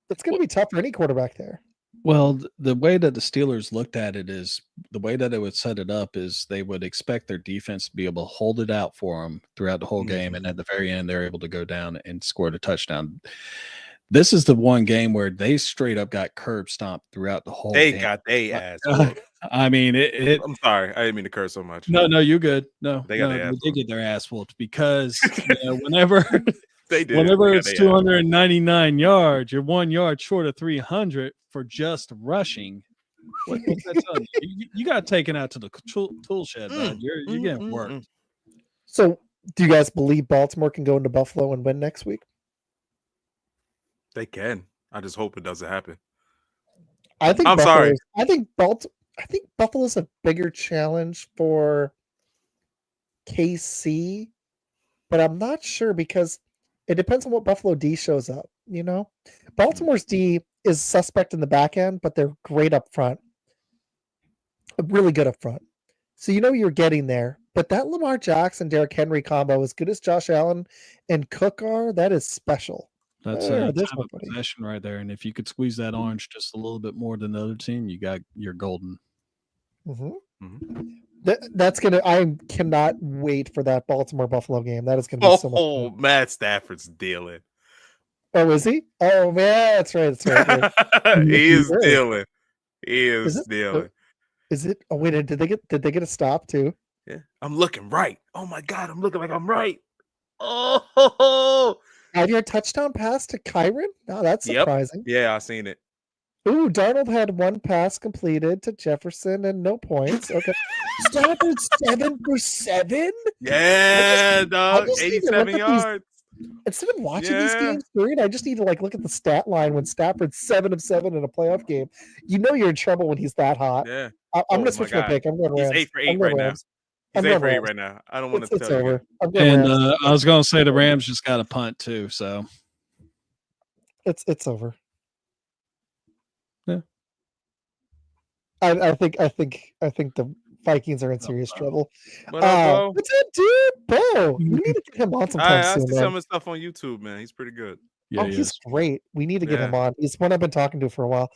it's going to be tough for any quarterback there. Well, the way that the Steelers looked at it is the way that they would set it up is they would expect their defense to be able to hold it out for them throughout the whole game. And at the very end, they're able to go down and score the touchdown. This is the one game where they straight up got curb stomped throughout the whole game. They got their ass. I mean, I'm sorry. I didn't mean to curse so much. No, you're good. No, they got their ass they did get their ass whooped because whenever they did, whenever it's 299 yards, you're 1 yard short of 300 for just rushing. What's that telling you? You got taken out to the tool shed, bud. You're getting worked. So, do you guys believe Baltimore can go into Buffalo and win next week? They can. I just hope it doesn't happen. I think Buffalo's a bigger challenge for KC, but I'm not sure because it depends on what Buffalo D shows up. Baltimore's D is suspect in the back end, but they're great up front, really good up front. So you're getting there. But that Lamar Jackson, Derrick Henry combo, as good as Josh Allen and Cook are, that is special. That's a possession right there. And if you could squeeze that orange just a little bit more than the other team, you're golden. That's I cannot wait for that Baltimore Buffalo game. That is gonna be so much fun. Matt Stafford's dealing. Oh, is he? Oh man, that's right. He is dealing. He is dealing. Is it? Oh wait, did they get a stop too? Yeah, I'm looking right. Oh my god, I'm looking like I'm right. Oh, 5-yard touchdown pass to Kyron? No, that's surprising. Yep. Yeah, I seen it. Ooh, Darnold had 1 pass completed to Jefferson and no points. Okay. Stafford 7 for 7? Yeah, dog. 87 yards. Instead of watching these games, I just need to look at the stat line when Stafford's 7 of 7 in a playoff game. You're in trouble when he's that hot. Yeah. I'm going to switch my pick. I'm going Rams. He's 8 for 8 right now. He's 8 for 8 right now. I don't want to tell you. Over. And I was going to say the Rams just got a punt too, so it's over. Yeah. I think the Vikings are in serious trouble. What up, Bo? What's up, dude? Bo, we need to get him on sometime soon. I see some of his stuff on YouTube, man. He's pretty good. Yeah, he's great. We need to get him on. He's one I've been talking to for a while.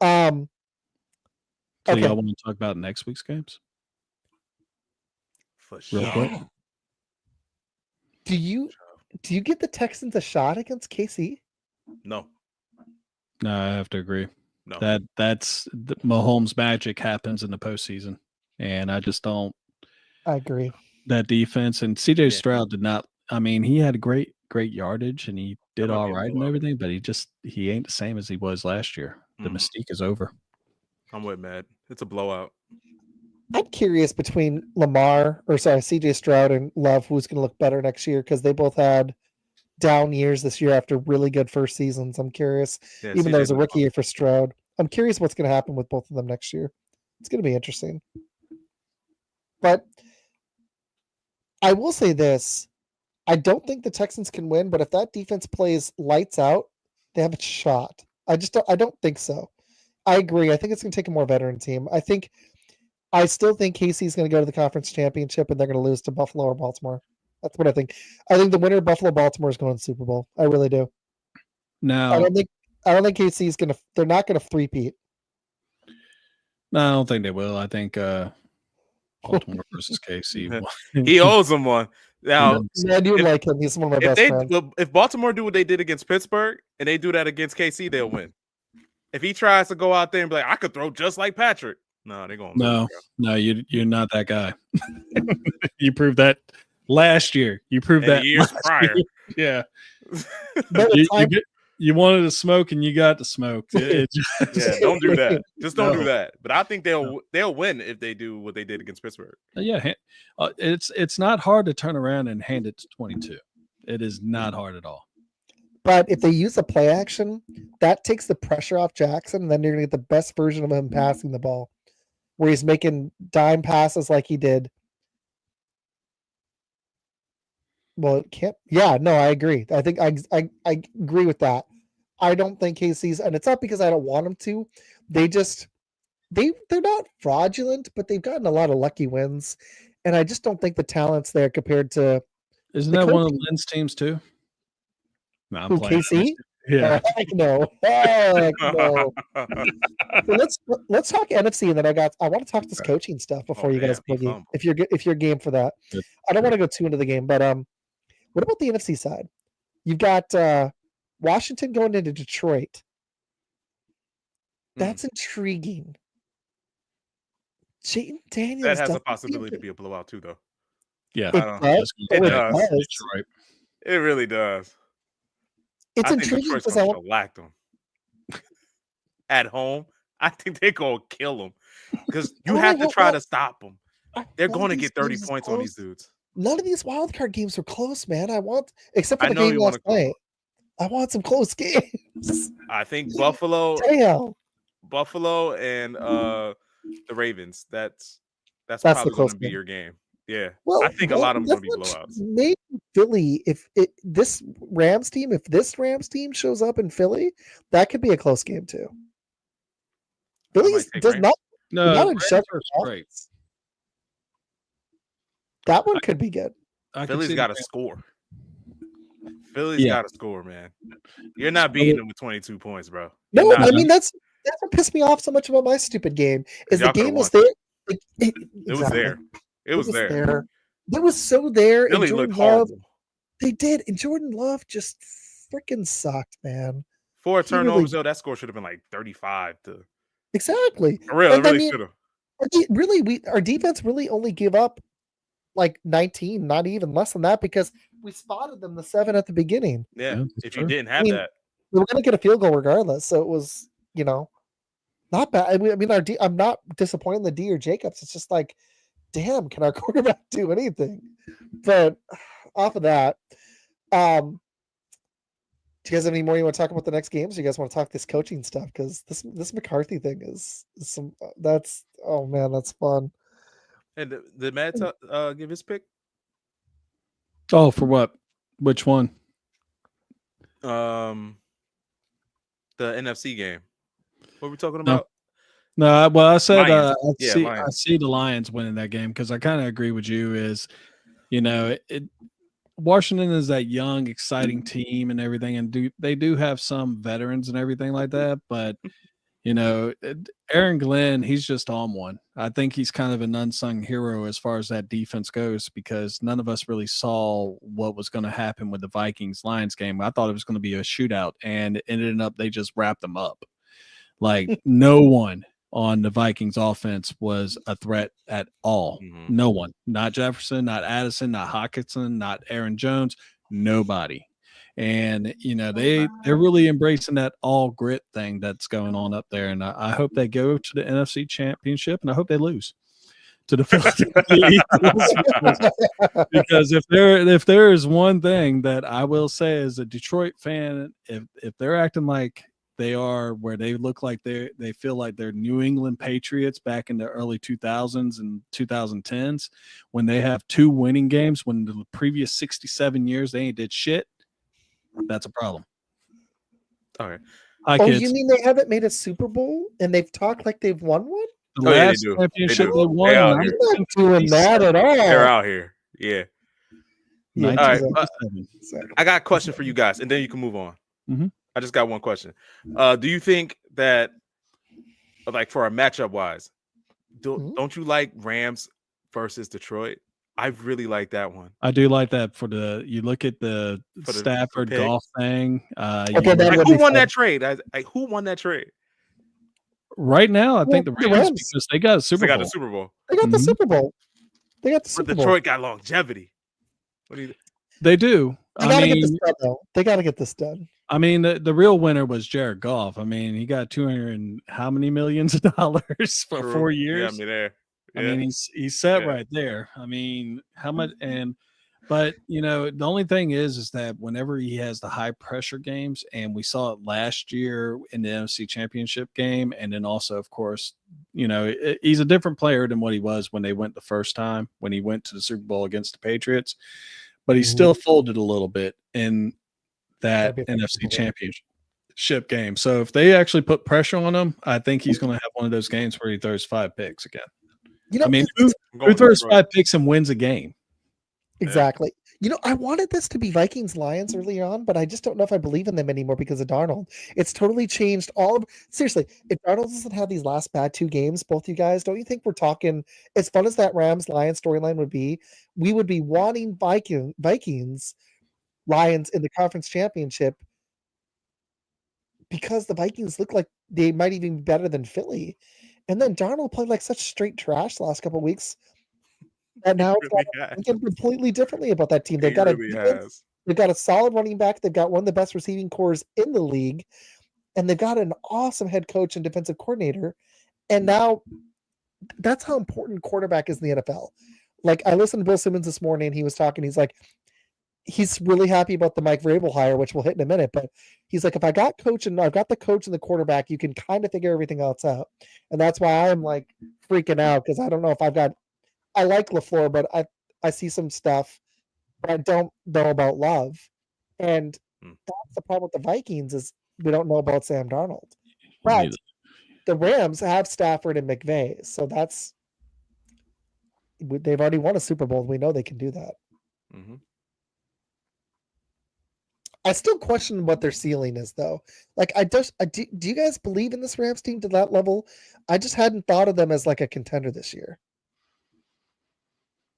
So y'all want to talk about next week's games? For sure. Real quick. Do you give the Texans a shot against KC? No. No, I have to agree. No. That's the Mahomes magic happens in the postseason, and I just don't. I agree. That defense and CJ Stroud did not. I mean, he had great yardage and he did all right and everything, but he ain't the same as he was last year. The mystique is over. I'm with Matt. It's a blowout. I'm curious between CJ Stroud and Love, who's going to look better next year because they both had down years this year after really good first seasons. I'm curious, even though it was a rookie year for Stroud. I'm curious what's going to happen with both of them next year. It's going to be interesting. But I will say this. I don't think the Texans can win, but if that defense plays lights out, they have a shot. I don't think so. I agree. I think it's going to take a more veteran team. I still think KC's going to go to the conference championship and they're going to lose to Buffalo or Baltimore. That's what I think. I think the winner of Buffalo-Baltimore is going to the Super Bowl. I really do. No. I don't think KC's going to – they're not going to three-peat. No, I don't think they will. I think Baltimore versus KC. He owes them one. Now, I do like him. He's one of my best friends. If Baltimore do what they did against Pittsburgh and they do that against KC, they'll win. If he tries to go out there and be like, I could throw just like Patrick. No, they're going to lose. No, you're not that guy. You proved that last year. You proved that years prior. Yeah. You wanted to smoke and you got to smoke. Yeah, don't do that. Just don't do No. that. But I think they'll win if they do what they did against Pittsburgh. Yeah, it's not hard to turn around and hand it to 22. It is not hard at all. But if they use a play action, that takes the pressure off Jackson, and then you're gonna get the best version of him passing the ball, where he's making dime passes like he did. Well, it can't. Yeah, no, I agree. I think I agree with that. I don't think KC's, and it's not because I don't want them to. They're not fraudulent, but they've gotten a lot of lucky wins, and I just don't think the talent's there compared to. Isn't the that one of coaching. Lynn's teams too? No, I'm Who, playing. KC? Yeah. Heck no. Heck no. So let's talk NFC, and then I want to talk this coaching stuff before you guys boogie. fumbled. If you're game for that. Good. I don't want to go too into the game, but what about the NFC side? You've got Washington going into Detroit. That's intriguing. Jayden Daniels That has a doesn't possibility seem to be a blowout too, though. Yeah. It I don't- does. It Oh, does. does. Detroit. It really does. It's I think intriguing Detroit's because I gonna want. shellac them at home. I think they're gonna kill them because you Oh, have to well, try well, to stop them. They're none of going to these get 30 games is points on these close. dudes. None of these wild card games are close, man. Except for I the know game you last wanna- night. I want some close games. I think Buffalo Damn. and the Ravens. That's the probably close going to be game. your game. Yeah, Well, I think a lot of them are going to be that's blowouts. Maybe Philly, if this Rams team shows up in Philly, that could be a close game too. Philly might take does Rams. not. No, not in Rams Shepherd are straight. offense. That one could be good. I could Philly's see got the to Rams. score. Philly's Yeah. got to score, man. You're not beating them with 22 points, bro. No, You're not. I mean that's what pissed me off so much about my stupid game is the y'all could've game was won. there. It was Exactly. there. It was there. It was so there. And Philly Jordan looked Love, horrible. they did, and Jordan Love just freaking sucked, man. 4 He really- turnovers, though. That score should have been like 35 to. Exactly. For real, it And I really mean, should have. Our defense really only give up like 19, not even less than that, because we spotted them the 7 at the beginning. Yeah, Yeah, if sure. you didn't have mean, that, We were going to get a field goal regardless, so it was, not bad. I mean, I'm not disappointed in the D or Jacobs. It's just like, damn, can our quarterback do anything? But off of that, do you guys have any more you want to talk about the next games? Or you guys want to talk this coaching stuff? Because this McCarthy thing is some that's oh man, that's fun. and did Matt give his pick? Oh, for what? Which one? The NFC game. What are we talking about? No, well, I said Lions. I Yeah, see. Lions. I see the Lions winning that game because I kind of agree with you. Washington is that young, exciting team and everything, and they do have some veterans and everything like that. But Aaron Glenn, he's just on one. I think he's kind of an unsung hero as far as that defense goes because none of us really saw what was going to happen with the Vikings-Lions game. I thought it was going to be a shootout, and it ended up they just wrapped them up. Like no one on the Vikings offense was a threat at all. Mm-hmm. No one, not Jefferson, not Addison, not Hawkinson, not Aaron Jones, nobody. And, they're really embracing that all grit thing that's going on up there. And I hope they go to the NFC Championship, and I hope they lose to the Philadelphia Eagles. Because if there is one thing that I will say as a Detroit fan, if they're acting like they are where they look like they feel like they're New England Patriots back in the early 2000s and 2010s when they have 2 winning games when the previous 67 years they ain't did shit, that's a problem. All right. Hi, Oh, kids. you mean they haven't made a Super Bowl and they've talked like they've won one? The Oh, yeah, they last do. championship They they, do. won They out in here. I'm not doing that at all. They're out here. Yeah. Yeah, All right. 1997. I got a question for you guys, and then you can move on. Mhm. I just got one question. Do you think that, like, for a matchup wise, don't you like Rams versus Detroit? I really like that one. I do like that you look at the For the Stafford pick. golf thing. Okay, you that look- Like, would who be won fun. that trade? Who won that trade? right now, I think the The Rams, Rams. because they got a Super They got Bowl. the Super Bowl. They got the Mhm. Super Bowl. They got the But Super Bowl. Detroit got longevity. What do you? They do. They gotta I get this mean, done, though. They gotta get this done. I mean, the real winner was Jared Goff. I mean, he got 200 and how many millions of dollars for True. 4 You years? got me there. I Yeah. mean, he's set Yeah. right there. I mean, how much? But the only thing is that whenever he has the high pressure games, and we saw it last year in the NFC Championship game, and then also, of course, he's a different player than what he was when they went the first time when he went to the Super Bowl against the Patriots. But he still folded a little bit in that NFC Championship game. So if they actually put pressure on him, I think he's going to have one of those games where he throws 5 picks again. I mean, who throws 5 picks and wins a game? Exactly. I wanted this to be Vikings-Lions early on, but I just don't know if I believe in them anymore because of Darnold. It's totally changed seriously, if Darnold doesn't have these last bad 2 games, both you guys, don't you think we're talking, as fun as that Rams-Lions storyline would be, we would be wanting Vikings-Lions in the conference championship because the Vikings look like they might even be better than Philly. And then Darnold played like such straight trash the last couple of weeks. And now I'm thinking completely differently about that team. They've got they've got a solid running back. They've got one of the best receiving cores in the league, and they've got an awesome head coach and defensive coordinator. And now that's how important quarterback is in the NFL. Like, I listened to Bill Simmons this morning. He was talking. He's like, he's really happy about the Mike Vrabel hire, which we'll hit in a minute. But he's like, if I've got the coach and the quarterback, you can kind of figure everything else out. And that's why I'm like freaking out, because I don't know if I like LaFleur, but I see some stuff, but I don't know about Love. And that's the problem with the Vikings, is we don't know about Sam Darnold. But the Rams have Stafford and McVay, so they've already won a Super Bowl. We know they can do that. Mm-hmm. I still question what their ceiling is, though. Like, do you guys believe in this Rams team to that level? I just hadn't thought of them as like a contender this year.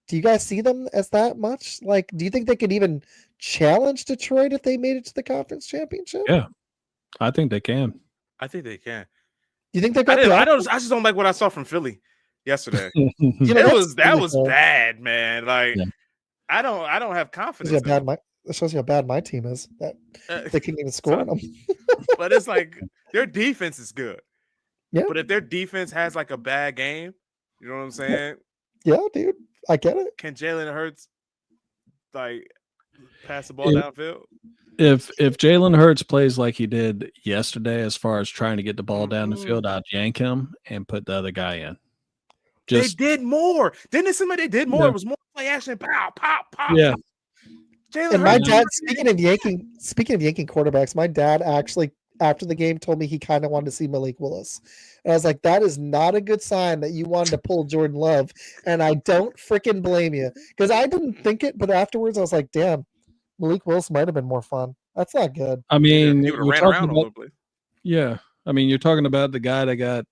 Do you guys see them as that much? Like, do you think they could even challenge Detroit if they made it to the conference championship? Yeah, I think they can. I think they can. You think they've got I just don't like what I saw from Philly yesterday. That was bad, man. Like, yeah. I don't have confidence. It shows you how bad my team is. That they can't even score on them. But it's like their defense is good. Yeah. But if their defense has like a bad game, you know what I'm saying? Yeah, dude. I get it. Can Jalen Hurts like pass the ball downfield? If Jalen Hurts plays like he did yesterday, as far as trying to get the ball down the field, I'd yank him and put the other guy in. They did more. Didn't it seem like they did more? Yeah. It was more play action. Pow, pow, pow. Yeah. Jalen and my dad, speaking of yanking quarterbacks, my dad actually, after the game, told me he kind of wanted to see Malik Willis. And I was like, that is not a good sign that you wanted to pull Jordan Love. And I don't freaking blame you, because I didn't think it, but afterwards I was like, damn, Malik Willis might have been more fun. That's not good. I mean, you would have ran around a little bit. Yeah. I mean, you're talking about the guy that got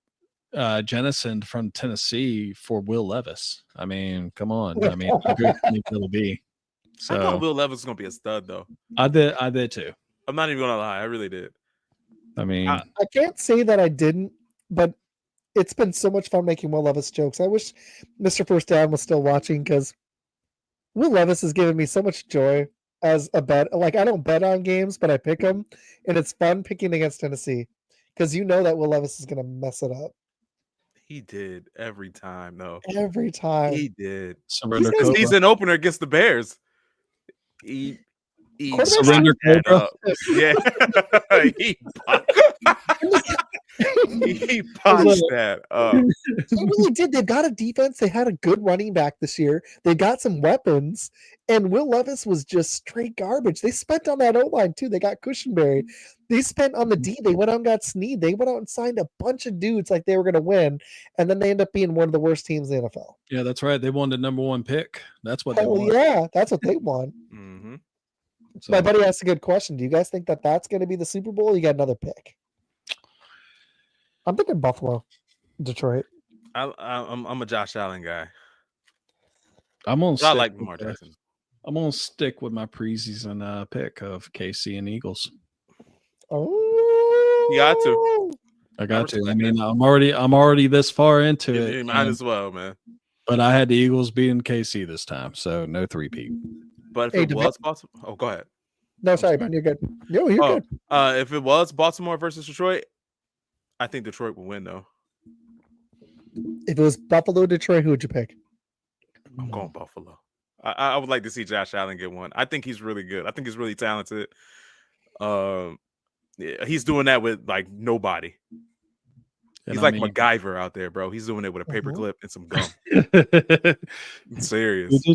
jettisoned from Tennessee for Will Levis. I mean, come on. I mean, how good can he be? So, I thought Will Levis was going to be a stud, though. I did too. I'm not even going to lie. I really did. I mean, I can't say that I didn't, but it's been so much fun making Will Levis jokes. I wish Mr. First Down was still watching, because Will Levis has given me so much joy as a bet. Like, I don't bet on games, but I pick them, and it's fun picking against Tennessee, because you know that Will Levis is going to mess it up. He did every time, though. Every time. He did. He's an opener against the Bears. He surrender Cobra. Yeah. he punched that up. They really did. They've got a defense. They had a good running back this year. They got some weapons, and Will Levis was just straight garbage. They spent on that O-line too. They got Cushenberry. They spent on the D. They went out and got Snead. They went out and signed a bunch of dudes like they were going to win, and then they end up being one of the worst teams in the NFL. Yeah, that's right. They won the number 1 pick. That's what they won. Yeah, that's what they won. Mm-hmm. So, my buddy asked a good question. Do you guys think that that's going to be the Super Bowl? Or you got another pick? I'm thinking Buffalo, Detroit. I'm a Josh Allen guy. I like Lamar Jackson. I'm gonna stick with my preseason pick of KC and Eagles. Oh, you got to. I got to. I mean, I'm already this far into it. You might as well, man. But I had the Eagles beating KC this time, so no 3-peat. But if it was possible, go ahead. No, sorry, man. You're good. No, you're good. If it was Baltimore versus Detroit, I think Detroit would win though. If it was Buffalo, Detroit, who would you pick? I'm going Buffalo. I would like to see Josh Allen get one. I think he's really good. I think he's really talented. Yeah, he's doing that with like nobody. And He's like MacGyver out there, bro. He's doing it with a paperclip and some gum. I'm serious. I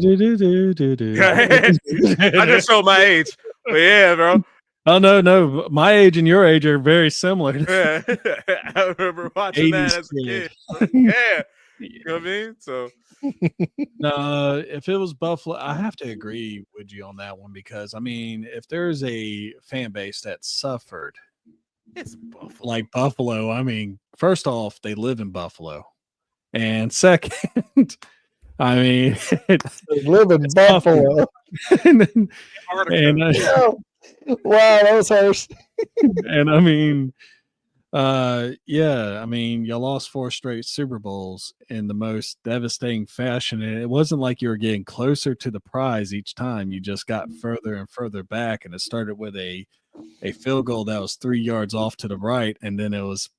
just showed my age. But yeah, bro. Oh no. My age and your age are very similar. Yeah. I remember watching that as a kid. Yeah. You know what I mean? So no, if it was Buffalo, I have to agree with you on that one because I mean, if there's a fan base that suffered, it's Buffalo. Like Buffalo, I mean, first off, they live in Buffalo, and second, I mean, they live in Buffalo. and wow, that was harsh. And I mean, yeah, I mean, you lost 4 straight Super Bowls in the most devastating fashion. And it wasn't like you were getting closer to the prize each time. You just got further and further back. And it started with a field goal that was 3 yards off to the right. And then it was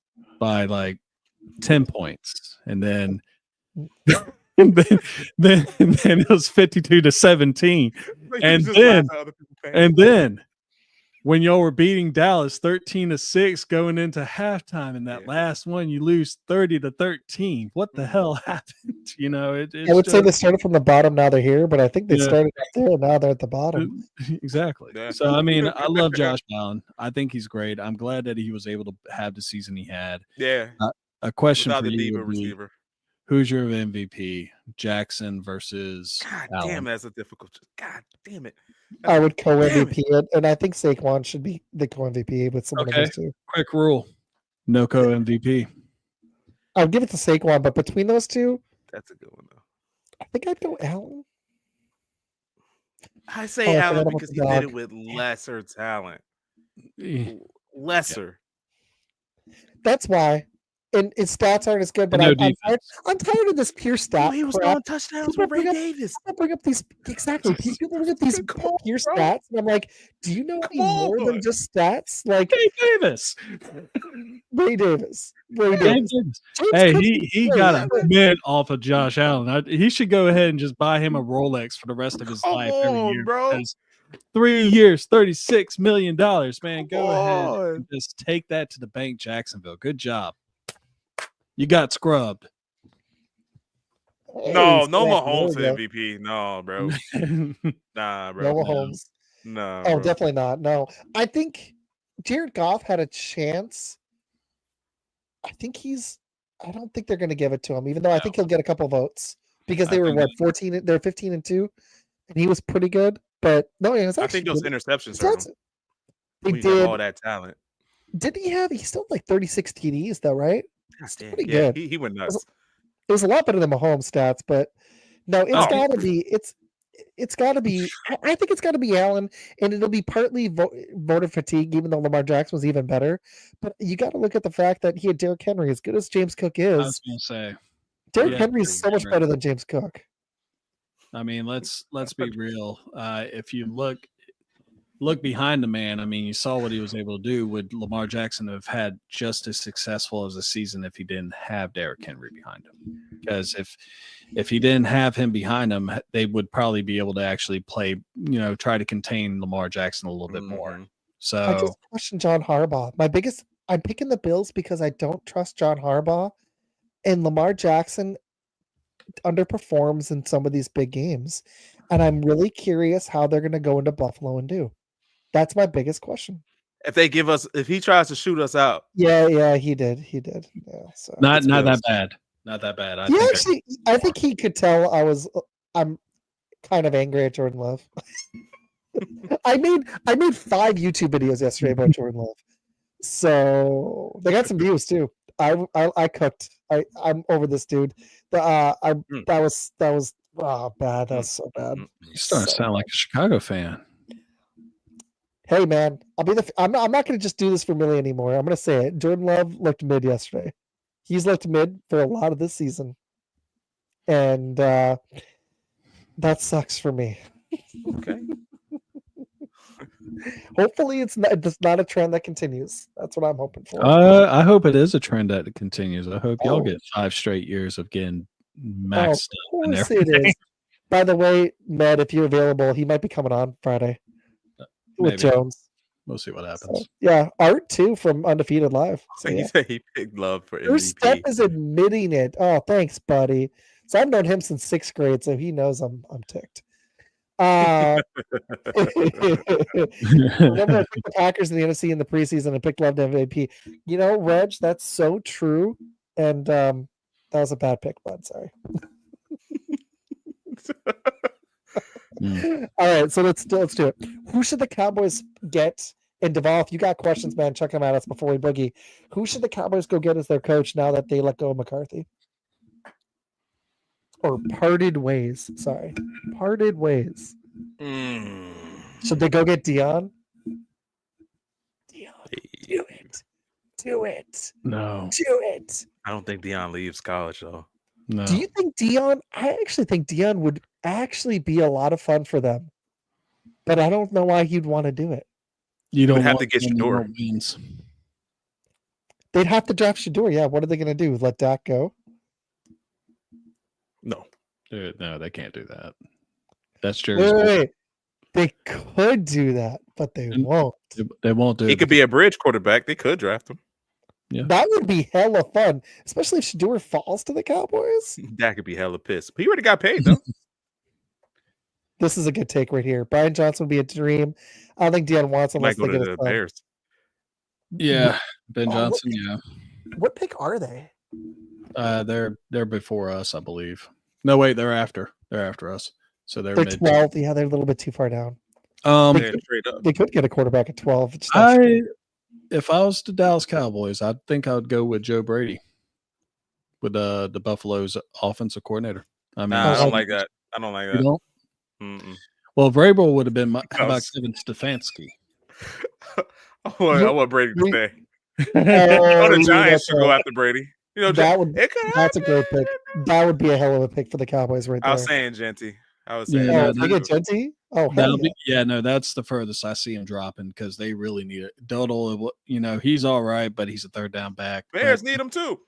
by like 10 points. And then then it was 52-17. And then when y'all were beating Dallas 13-6 going into halftime, and that last one you lose 30-13. What the hell happened? You know, I would say they started from the bottom. Now they're here, but I think they started up there. Now they're at the bottom. Exactly. Yeah. So I mean, I love Josh Allen. I think he's great. I'm glad that he was able to have the season he had. Yeah. A question without for the you diva would be, receiver. who's your MVP? Jackson versus God Allen? damn, that's a difficult. God damn it. I would co-MVP it, and I think Saquon should be the co-MVP with someone of those two. Quick rule: no co-MVP. I'd give it to Saquon, but between those two, that's a good one though. I think I'd go Allen. I say Allen because he did it with lesser talent. Lesser. That's why. And his stats aren't as good, but I'm tired of this pure stat. He was throwing touchdowns with Ray Davis. Bring up these People bring up these pure stats, and I'm like, do you know any more than just stats? Like Ray Davis. Hey, he got a mint off of Josh Allen. He should go ahead and just buy him a Rolex for the rest of his life every year, bro. 3 years, $36 million. Man, go ahead and just take that to the bank, Jacksonville. Good job. You got scrubbed. No Mahomes for MVP. No, bro. Nah, bro. No Mahomes. No. Oh, definitely not. No. I think Jared Goff had a chance. I don't think they're going to give it to him, even though I think he'll get a couple votes because they were 14. They're 15-2, and he was pretty good. But no, he was actually. I think those interceptions hurt him. They did all that talent. Did he have? He still had like 36 TDs though, right? That's pretty good. He went nuts. It was a lot better than Mahomes stats, but no, it's got to be. It's got to be. I think it's got to be Allen, and it'll be partly voter fatigue, even though Lamar Jackson was even better. But you got to look at the fact that he had Derrick Henry, as good as James Cook is. I was going to say, Derrick Henry is so much better than James Cook. I mean, let's be real. If you look behind the man, I mean, you saw what he was able to do. Would Lamar Jackson have had just as successful as a season if he didn't have Derrick Henry behind him? Because if he didn't have him behind him, they would probably be able to actually play, try to contain Lamar Jackson a little bit more. So I just question John Harbaugh. I'm picking the Bills because I don't trust John Harbaugh, and Lamar Jackson underperforms in some of these big games. And I'm really curious how they're going to go into Buffalo and do. That's my biggest question. If he tries to shoot us out. Yeah, he did. Yeah, so not that bad. Not that bad. I think he could tell I'm kind of angry at Jordan Love. I made 5 YouTube videos yesterday about Jordan Love. So they got some views too. I cooked. I'm over this dude. That was bad. That was so bad. You starting to sound like a Chicago fan. Hey man, I'm not going to just do this for Millie anymore. I'm going to say it. Jordan Love looked mid yesterday. He's looked mid for a lot of this season, and that sucks for me. Okay. Hopefully, it's not a trend that continues. That's what I'm hoping for. I hope it is a trend that continues. I hope y'all Oh. get 5 straight years of getting Of maxed up and course it everything. is. By the way, Matt, if you're available, he might be coming on Friday with Maybe. Jones. We'll see what So, happens. yeah, Art too from Undefeated Live. So, He yeah. said he picked Love for First step MVP. is admitting it. Oh, thanks, buddy. So I've known him since 6th grade, so he knows I'm ticked. Remember, I picked the Packers in the NFC in the preseason and picked Love to MVP. You know, Reg, that's so true. And that was a bad pick, bud. Sorry. All right, so let's do it. Who should the Cowboys get? And Deval, if you got questions, man, check them out. Us before we boogie. Who should the Cowboys go get as their coach now that they let go of McCarthy? Or parted ways. Sorry, parted ways. Should they go get Dion? Do it. Do it. No. Do it. I don't think Deion leaves college though. No. Do you think Dion? I actually think Dion would actually be a lot of fun for them, but I don't know why he'd want to do it. You don't have want to get any Shador. more wins. They'd have to draft Shador. Yeah, what are they going to do? Let Dak go? No. Dude, no, they can't do that. That's Wait, Jerry's. wait. They could do that, but they And- won't. They won't do He it. could be a bridge quarterback. They could draft him. That would be hella fun, especially if Shador falls to the Cowboys. That could be hella pissed. He already got paid though. This is a good take right here. Brian Johnson would be a dream. I don't think Dion wants He unless might they go get to a the son. Bears. Yeah, Ben Oh, Johnson. Yeah, What pick are they? they're before us, I believe. No, wait, they're after. They're after us. So they're They're mid. 12. Yeah, they're a little bit too far down. Yeah, straight up. They could get a quarterback at 12. It's not straight. If I was the Dallas Cowboys, I think I would go with Joe Brady, with the Buffalo's offensive coordinator. I mean, Nah, I Oh, don't like that. I don't like you that. don't? Mm-mm. Well, Vrabel would have been. How about Because- Kevin Stefanski? I want Brady to stay. Oh, The yeah, Giants that's should go right. after Brady. You know, That would- it could That's a great happen. pick. That would be a hell of a pick for the Cowboys right I there. was saying, Genty. I was Yeah, saying. no, Oh, they get Genty? Oh, hell That'll yeah. be, yeah, no, that's the furthest I see him dropping because they really need it. Dodal, he's all right, but he's a third down back. Bears need him too.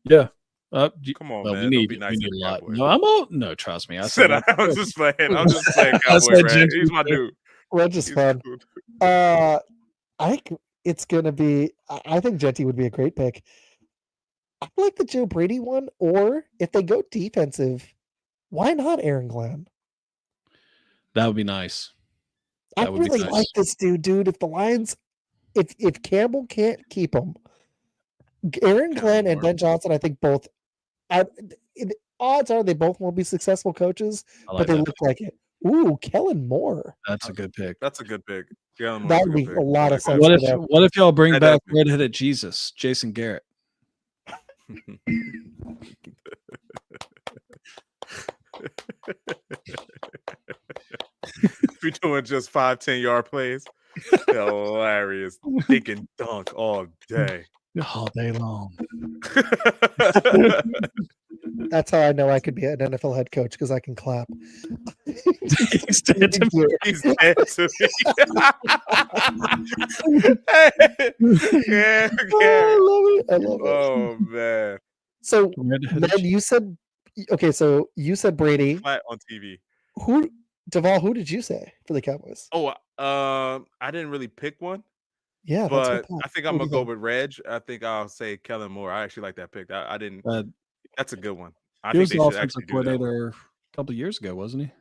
Yeah. Come on, Well, man. we Don't need, be nice we to need the a lot. Cowboys. No, I'm all no. Trust me. I said I was just playing. I'm just saying, I Cowboy said Brad. Gentry He's my too. dude. Reg is He's fun. cool. I think it's going to be – I think Genty would be a great pick. I like the Joe Brady one, or if they go defensive, why not Aaron Glenn? That would be nice. I That would be really nice. like this dude. If the Lions – if Campbell can't keep him, Aaron Glenn and Moore. Ben Johnson, I think both odds are they both won't be successful coaches, I like but they that. look like it. Ooh, Kellen Moore. That's a good pick. That's a good pick. Yeah, That would be a lot of sense. What for if them. what if y'all bring That back does- redheaded Jesus, Jason Garrett? If you're doing just 5-10 yard plays, hilarious. They can dunk all day. All day long. That's how I know I could be an NFL head coach because I can clap. He's dead to me. He's dead to me. yeah, Oh, I love it. I love it. Oh man, So, Redheaded Ned, you said okay. So you said Brady. flat on TV. Who, Deval? Who did you say for the Cowboys? Oh, I didn't really pick one, Yeah, that's what but thought. I think Who I'm do gonna you go think? with Reg. I think I'll say Kellen Moore. I actually like that pick. I didn't. That's a good one. I he think was they the should offensive actually do that. one. coordinator a couple of years ago, wasn't he?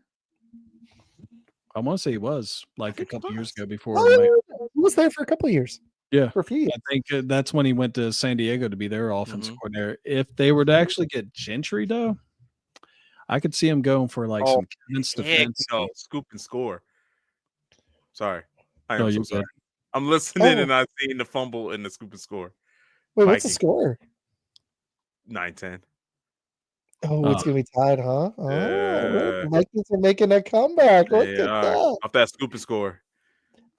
I want to say he was like a think he couple years was. ago before. Oh, he went- he was there for a couple of years. Yeah. For a few years. I think that's when he went to San Diego to be their offensive Mhm. coordinator. If they were to actually get Gentry, though, I could see him going for like Oh, some Kevin Heck Stefanski. no, scoop and score. Sorry, I No, am so you're sorry. good. I'm listening Oh. and I seen the fumble and the scoop and score. Wait, what's the Vikings. score? 9-10. Oh, it's gonna be tied, huh? Oh, Yeah. the Vikings are making a comeback. Look They at are. that. Off that scoop and score.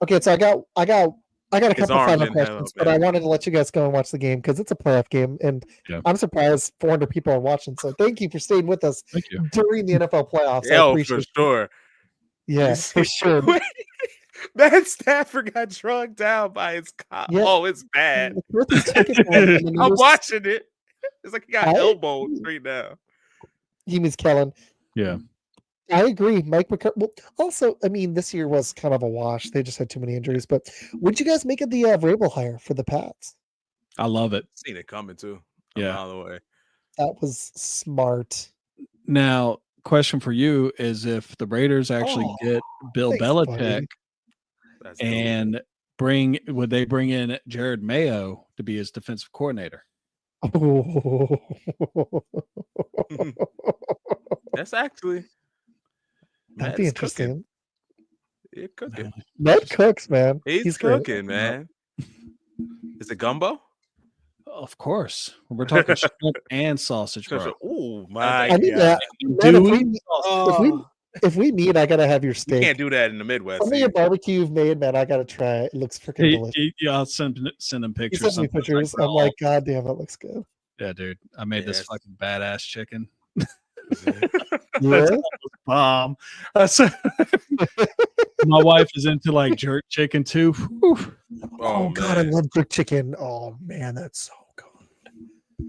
Okay, so I got a His couple arm final didn't have questions, up, but I man. wanted to let you guys go and watch the game because it's a playoff game, and Yeah. I'm surprised 400 people are watching. So thank you for staying with us Thank you. during the NFL playoffs. I Yeah, for appreciate it. sure. Yeah, You for see- sure. Wait, Matt Stafford got drugged down by his cop. Yeah. Oh, it's bad. McCarthy took it from him, and then I'm was- watching it. It's like he got I- elbowed straight now. He means Kellen. Yeah. I agree. Mike McCarthy. Well, also, I mean, this year was kind of a wash. They just had too many injuries. But what'd you guys make of the Vrabel hire for the Pats? I love it. Seen it coming too. Yeah. A mile away. That was smart. Now, question for you is if the Raiders actually get Bill thanks, Belichick That's dope. and would they bring in Jared Mayo to be his defensive coordinator? Oh. That's actually That'd be Matt's interesting. Cooking. He's cooking. Matt cooks, man. He's great. cooking, man. Is it gumbo? Of course. We're talking shrimp and sausage, bro. Oh my I need god! that. Man, Dewey? if we meet, I gotta have your You steak. can't do that in the Midwest. Some of your barbecue you've made, man. I gotta try it. It looks freaking delicious. Yeah, I'll send him You pictures. sent me Sometimes pictures. I I'm like, God damn, that looks good. yeah, dude. I made this Yes. fucking badass chicken. Yeah. Bomb. My wife is into like jerk chicken too. Whew. Oh, God, I man. love jerk chicken. Oh man, that's so good.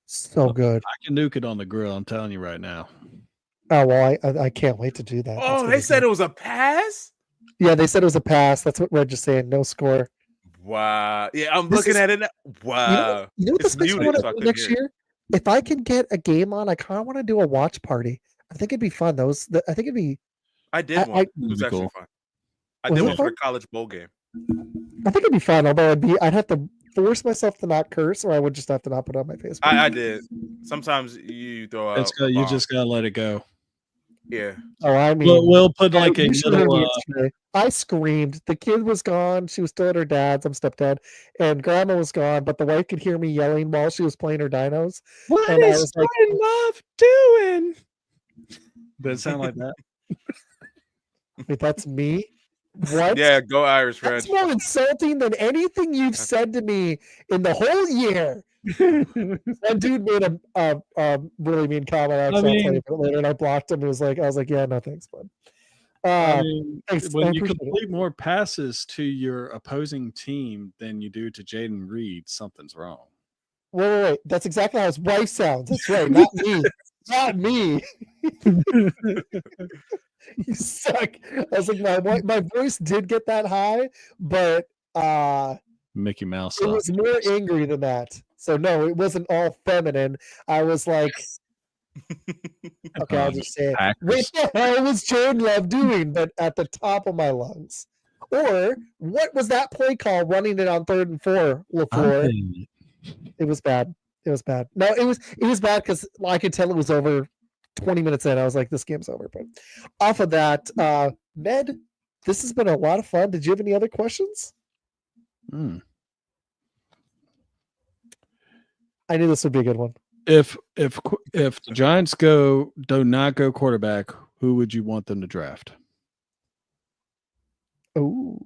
So good. I can nuke it on the grill. I'm telling you right now. Oh well, I can't wait to do that. That's Oh, gonna they be said good. it was a pass. Yeah, they said it was a pass. That's what Reg is saying. No score. Wow. Yeah, I'm This looking is- at it. Now. Wow. You know what It's this makes me muted, want so I to do couldn't next hear it. year? If I can get a game on, I kind of want to do a watch party. I think it'd be fun. I think it'd be. I did I- one. I- It was That'd be actually cool. fun. I Was did it one for fun? the college bowl game. I think it'd be fun. Although I'd have to force myself to not curse, or I would just have to not put it on my Facebook. I did. Sometimes you throw out. a You bomb. just gotta let it go. Yeah. Oh, I mean, We'll put like a you should have heard little. me yesterday. I screamed. The kid was gone. She was still at her dad's. I'm stepdad, and grandma was gone. But the wife could hear me yelling while she was playing her dinos. What and I is was like- Jordan Love doing? Does it sound like that? Wait, that's me. What? Yeah. Go Irish That's French. more insulting than anything you've said to me in the whole year. That dude made a really mean comment. Actually, I'll tell you about it later, and I blocked him. I was like, yeah, no thanks, bud. I mean, thanks, I when you appreciate it. complete more passes to your opposing team than you do to Jaden Reed, something's wrong. Wait. That's exactly how his wife sounds. That's right. Not me. Not me. You suck. I was like, my voice did get that high, but Mickey Mouse. it was more angry than that. So no, it wasn't all feminine. I was like, okay, I'll just say it. What the hell was Jordan Love doing? But at the top of my lungs. Or what was that play call running it on 3rd and 4, LaFleur? It was bad. It was bad. No, it was bad because I could tell it was over 20 minutes in. I was like, this game's over. But off of that, Med, this has been a lot of fun. Did you have any other questions? I knew this would be a good one. If the Giants do not go quarterback, who would you want them to draft? Oh,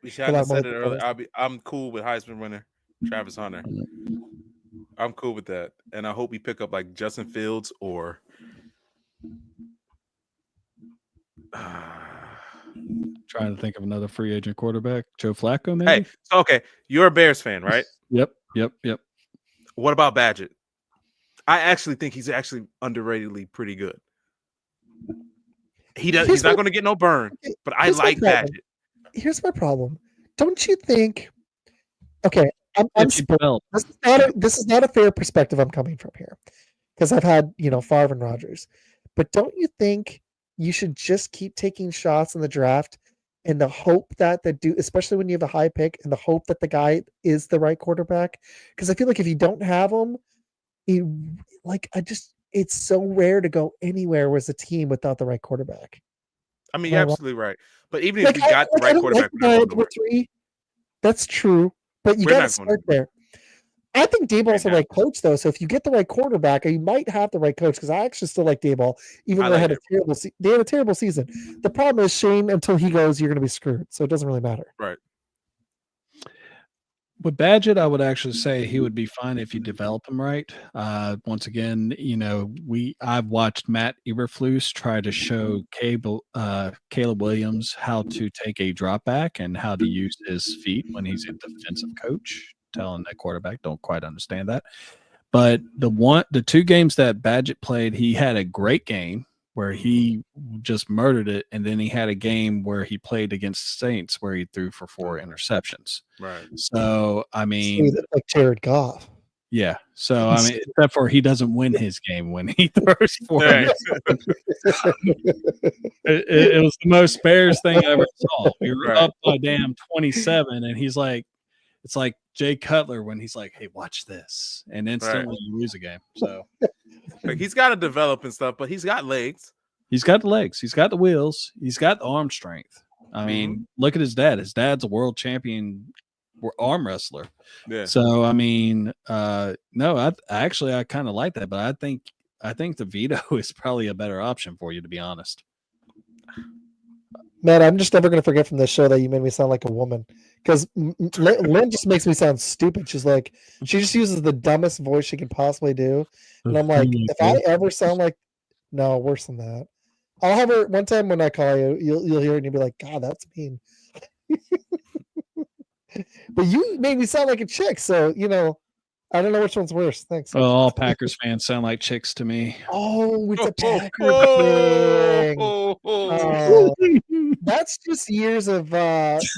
We should have said it earlier. I'm cool with Heisman winner Travis Hunter. I'm cool with that, and I hope we pick up like Justin Fields or. Trying to think of another free agent quarterback, Joe Flacco, maybe. Hey, so okay, you're a Bears fan, right? Yep. What about Badgett? I actually think he's actually underratedly pretty good. He's not going to get no burn, but I like Badgett. Here's my problem. Don't you think? Okay, this is not a fair perspective I'm coming from here, because I've had Favre and Rodgers, but don't you think you should just keep taking shots in the draft in the hope that especially when you have a high pick, and the hope that the guy is the right quarterback? Because I feel like if you don't have him, it's so rare to go anywhere as a team without the right quarterback. I mean, you're absolutely right. But even if we got the right quarterback, that's true. But you got to start there. I think Dayball's the right coach, though. So if you get the right quarterback, you might have the right coach. Because I actually still like Dayball, even though they had a terrible season. The problem is Shane. Until he goes, you're going to be screwed. So it doesn't really matter. Right. With Badgett, I would actually say he would be fine if you develop him right. Once again, I've watched Matt Eberflus try to show Caleb Williams how to take a drop back and how to use his feet when he's a defensive coach, telling that quarterback don't quite understand that. But the 2 games that Badgett played, he had a great game where he just murdered it, and then he had a game where he played against Saints where he threw for 4 interceptions. Right. So I mean, like Jared Goff. yeah. So I mean, except for he doesn't win his game when he throws 4. Right. It was the most Bears thing I ever saw. We were up by damn 27, and he's like, it's like Jay Cutler when he's like, "Hey, watch this," and instantly you lose a game. So like, he's got to develop and stuff, but he's got legs. He's got the legs. He's got the wheels. He's got the arm strength. I mean, look at his dad. His dad's a world champion arm wrestler. Yeah. So I mean, no, I kind of like that, but I think the veto is probably a better option for you, to be honest. Man, I'm just never going to forget from this show that you made me sound like a woman, because Lynn just makes me sound stupid. She just uses the dumbest voice she can possibly do. And I'm like, if I ever sound like, no, worse than that. I'll have her one time when I call you, you'll hear it and you'll be like, God, that's mean. But you made me sound like a chick. So, I don't know which one's worse. Thanks. Well, all Packers fans sound like chicks to me. Oh, it's a Packer thing. That's just years of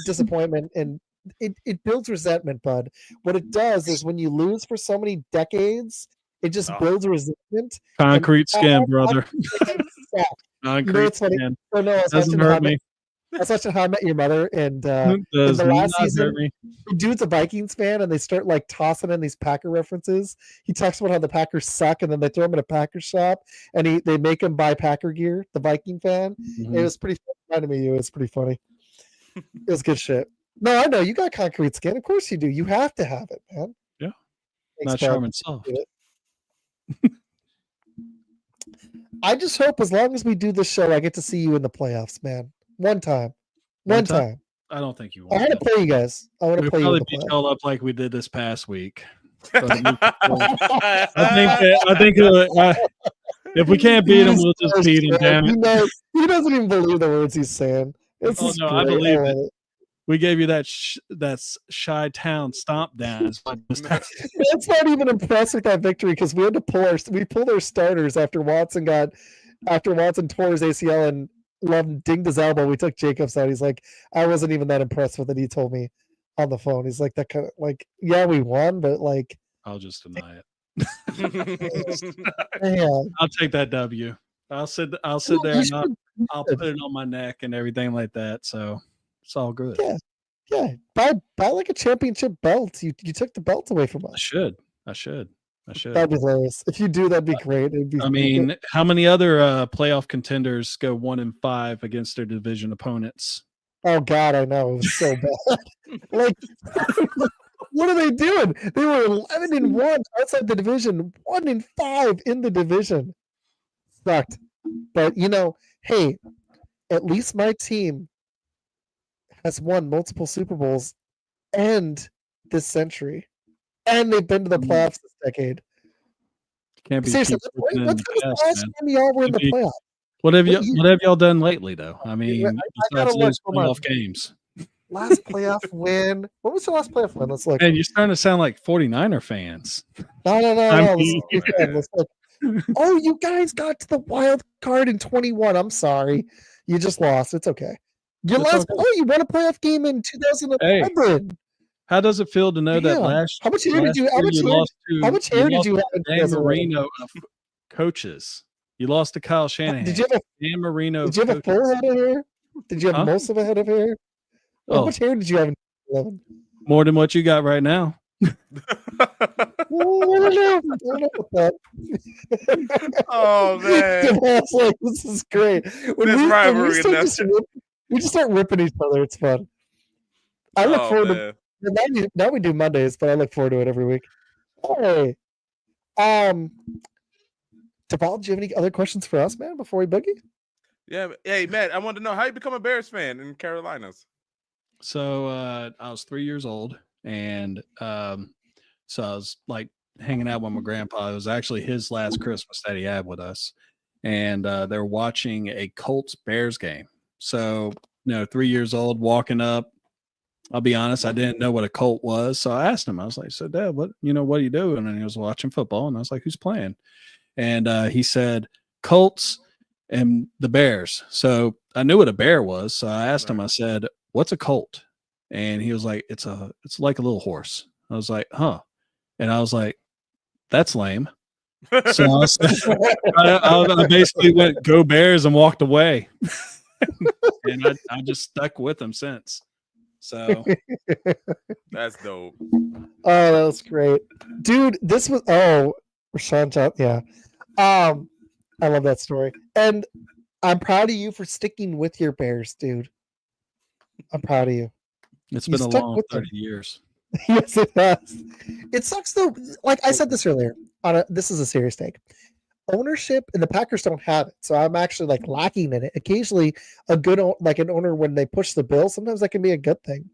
disappointment, and it builds resentment, bud. What it does is when you lose for so many decades, it just builds resentment. Concrete skin, brother. Concrete skin. Oh, no, doesn't hurt me. I was watching How I Met Your Mother, and in the last season, the dude's a Vikings fan, and they start like tossing in these Packer references. He talks about how the Packers suck, and then they throw him in a Packer shop, and they make him buy Packer gear. The Viking fan. It was pretty funny to me. It was pretty funny. It was good shit. No, I know you got concrete skin. Of course you do. You have to have it, man. Yeah, Thanks, not Charmin soft. I just hope as long as we do this show, I get to see you in the playoffs, man. One time. I don't think you want. I want to play you guys. I want to play you. Probably beat y'all up like we did this past week. I think if we can't beat him, we'll just beat him. Damn it! He doesn't even believe the words he's saying. I believe it. We gave you that Shy Town stomp down. That's not even impressed with that victory, because we had to pulled our starters after Watson tore his ACL and Love dinged his elbow. We took Jacobs out. He's like, I wasn't even that impressed with it. He told me on the phone. He's like, that kind of like, yeah, we won, but like, I'll just deny it. Yeah. I'll take that W. I'll sit there and I'll put it on my neck and everything like that. So it's all good. Yeah. Buy like a championship belt. You took the belt away from us. I should. That'd be hilarious. If you do, that'd be great. How many other playoff contenders go 1-5 against their division opponents? Oh God, I know. It was so bad. Like, what are they doing? They were 11-1 outside the division, 1-5 in the division. Sucked. But hey, at least my team has won multiple Super Bowls and this century. And they've been to the playoffs this decade. Can't be seriously. What's the last time y'all were in the playoffs? What have y'all done lately, though? I mean, besides those playoff games. Last playoff win. What was the last playoff win? Let's look. Man, you're starting to sound like 49er fans. No. Let's look. Oh, you guys got to the wild card in 21. I'm sorry. You just lost. It's okay. You won a playoff game in 2011. Hey. How does it feel to know that last? How much hair did you have? Dan Marino of coaches. You lost to Kyle Shanahan. Did you have Dan Marino? Did you have a full head of hair? Did you have most of a head of hair? How much hair did you have in 2011? More than what you got right now. I don't know about that. Oh man, like, this is great. We just start ripping each other. It's fun. I look forward to. Now we do Mondays, but I look forward to it every week. Hey, Deval, do you have any other questions for us, man, before we boogie? Yeah. Hey, Matt, I wanted to know how you become a Bears fan in Carolinas. So I was 3 years old, and so I was like hanging out with my grandpa. It was actually his last Christmas that he had with us, and they're watching a Colts Bears game. So 3 years old, walking up. I'll be honest, I didn't know what a Colt was, so I asked him. I was like, "So, Dad, what are you doing?" And he was watching football, and I was like, "Who's playing?" And he said, "Colts and the Bears." So I knew what a bear was. So I asked him. I said, "What's a Colt?" And he was like, "It's like a little horse." I was like, "Huh?" And I was like, "That's lame." So I basically went, "Go Bears," and walked away. And I just stuck with them since. So That's dope. Oh, that was great, dude. This was Rashawn John. Yeah, I love that story, and I'm proud of you for sticking with your Bears, dude. I'm proud of you. it's You been a stuck long with 30 them. years. Yes, it has. It sucks though. Like I said this earlier. This is a serious take. Ownership and the Packers don't have it, so I'm actually like lacking in it. Occasionally, an owner when they push the bill, sometimes that can be a good thing.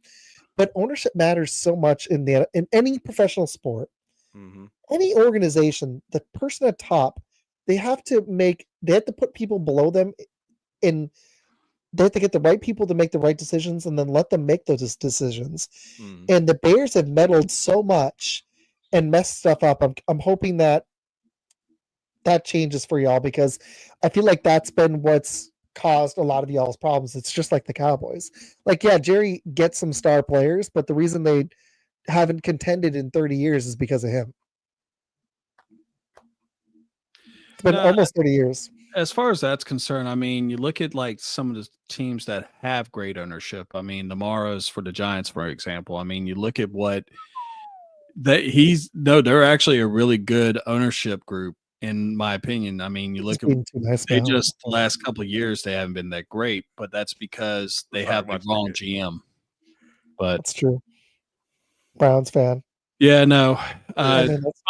But ownership matters so much in any professional sport, any organization. The person at top, they have to put people below them, and they have to get the right people to make the right decisions, and then let them make those decisions. And the Bears have meddled so much and messed stuff up. I'm hoping that changes for y'all, because I feel like that's been what's caused a lot of y'all's problems. It's just like the Cowboys. Like, yeah, Jerry gets some star players, but the reason they haven't contended in 30 years is because of him. It's been almost 30 years. As far as that's concerned, I mean, you look at like some of the teams that have great ownership. I mean, the Morrows for the Giants, for example. I mean, you look at what they're actually a really good ownership group, in my opinion. I mean, you look at the last couple of years, they haven't been that great, but that's because they have the wrong GM. But that's true. Browns fan. Yeah, no.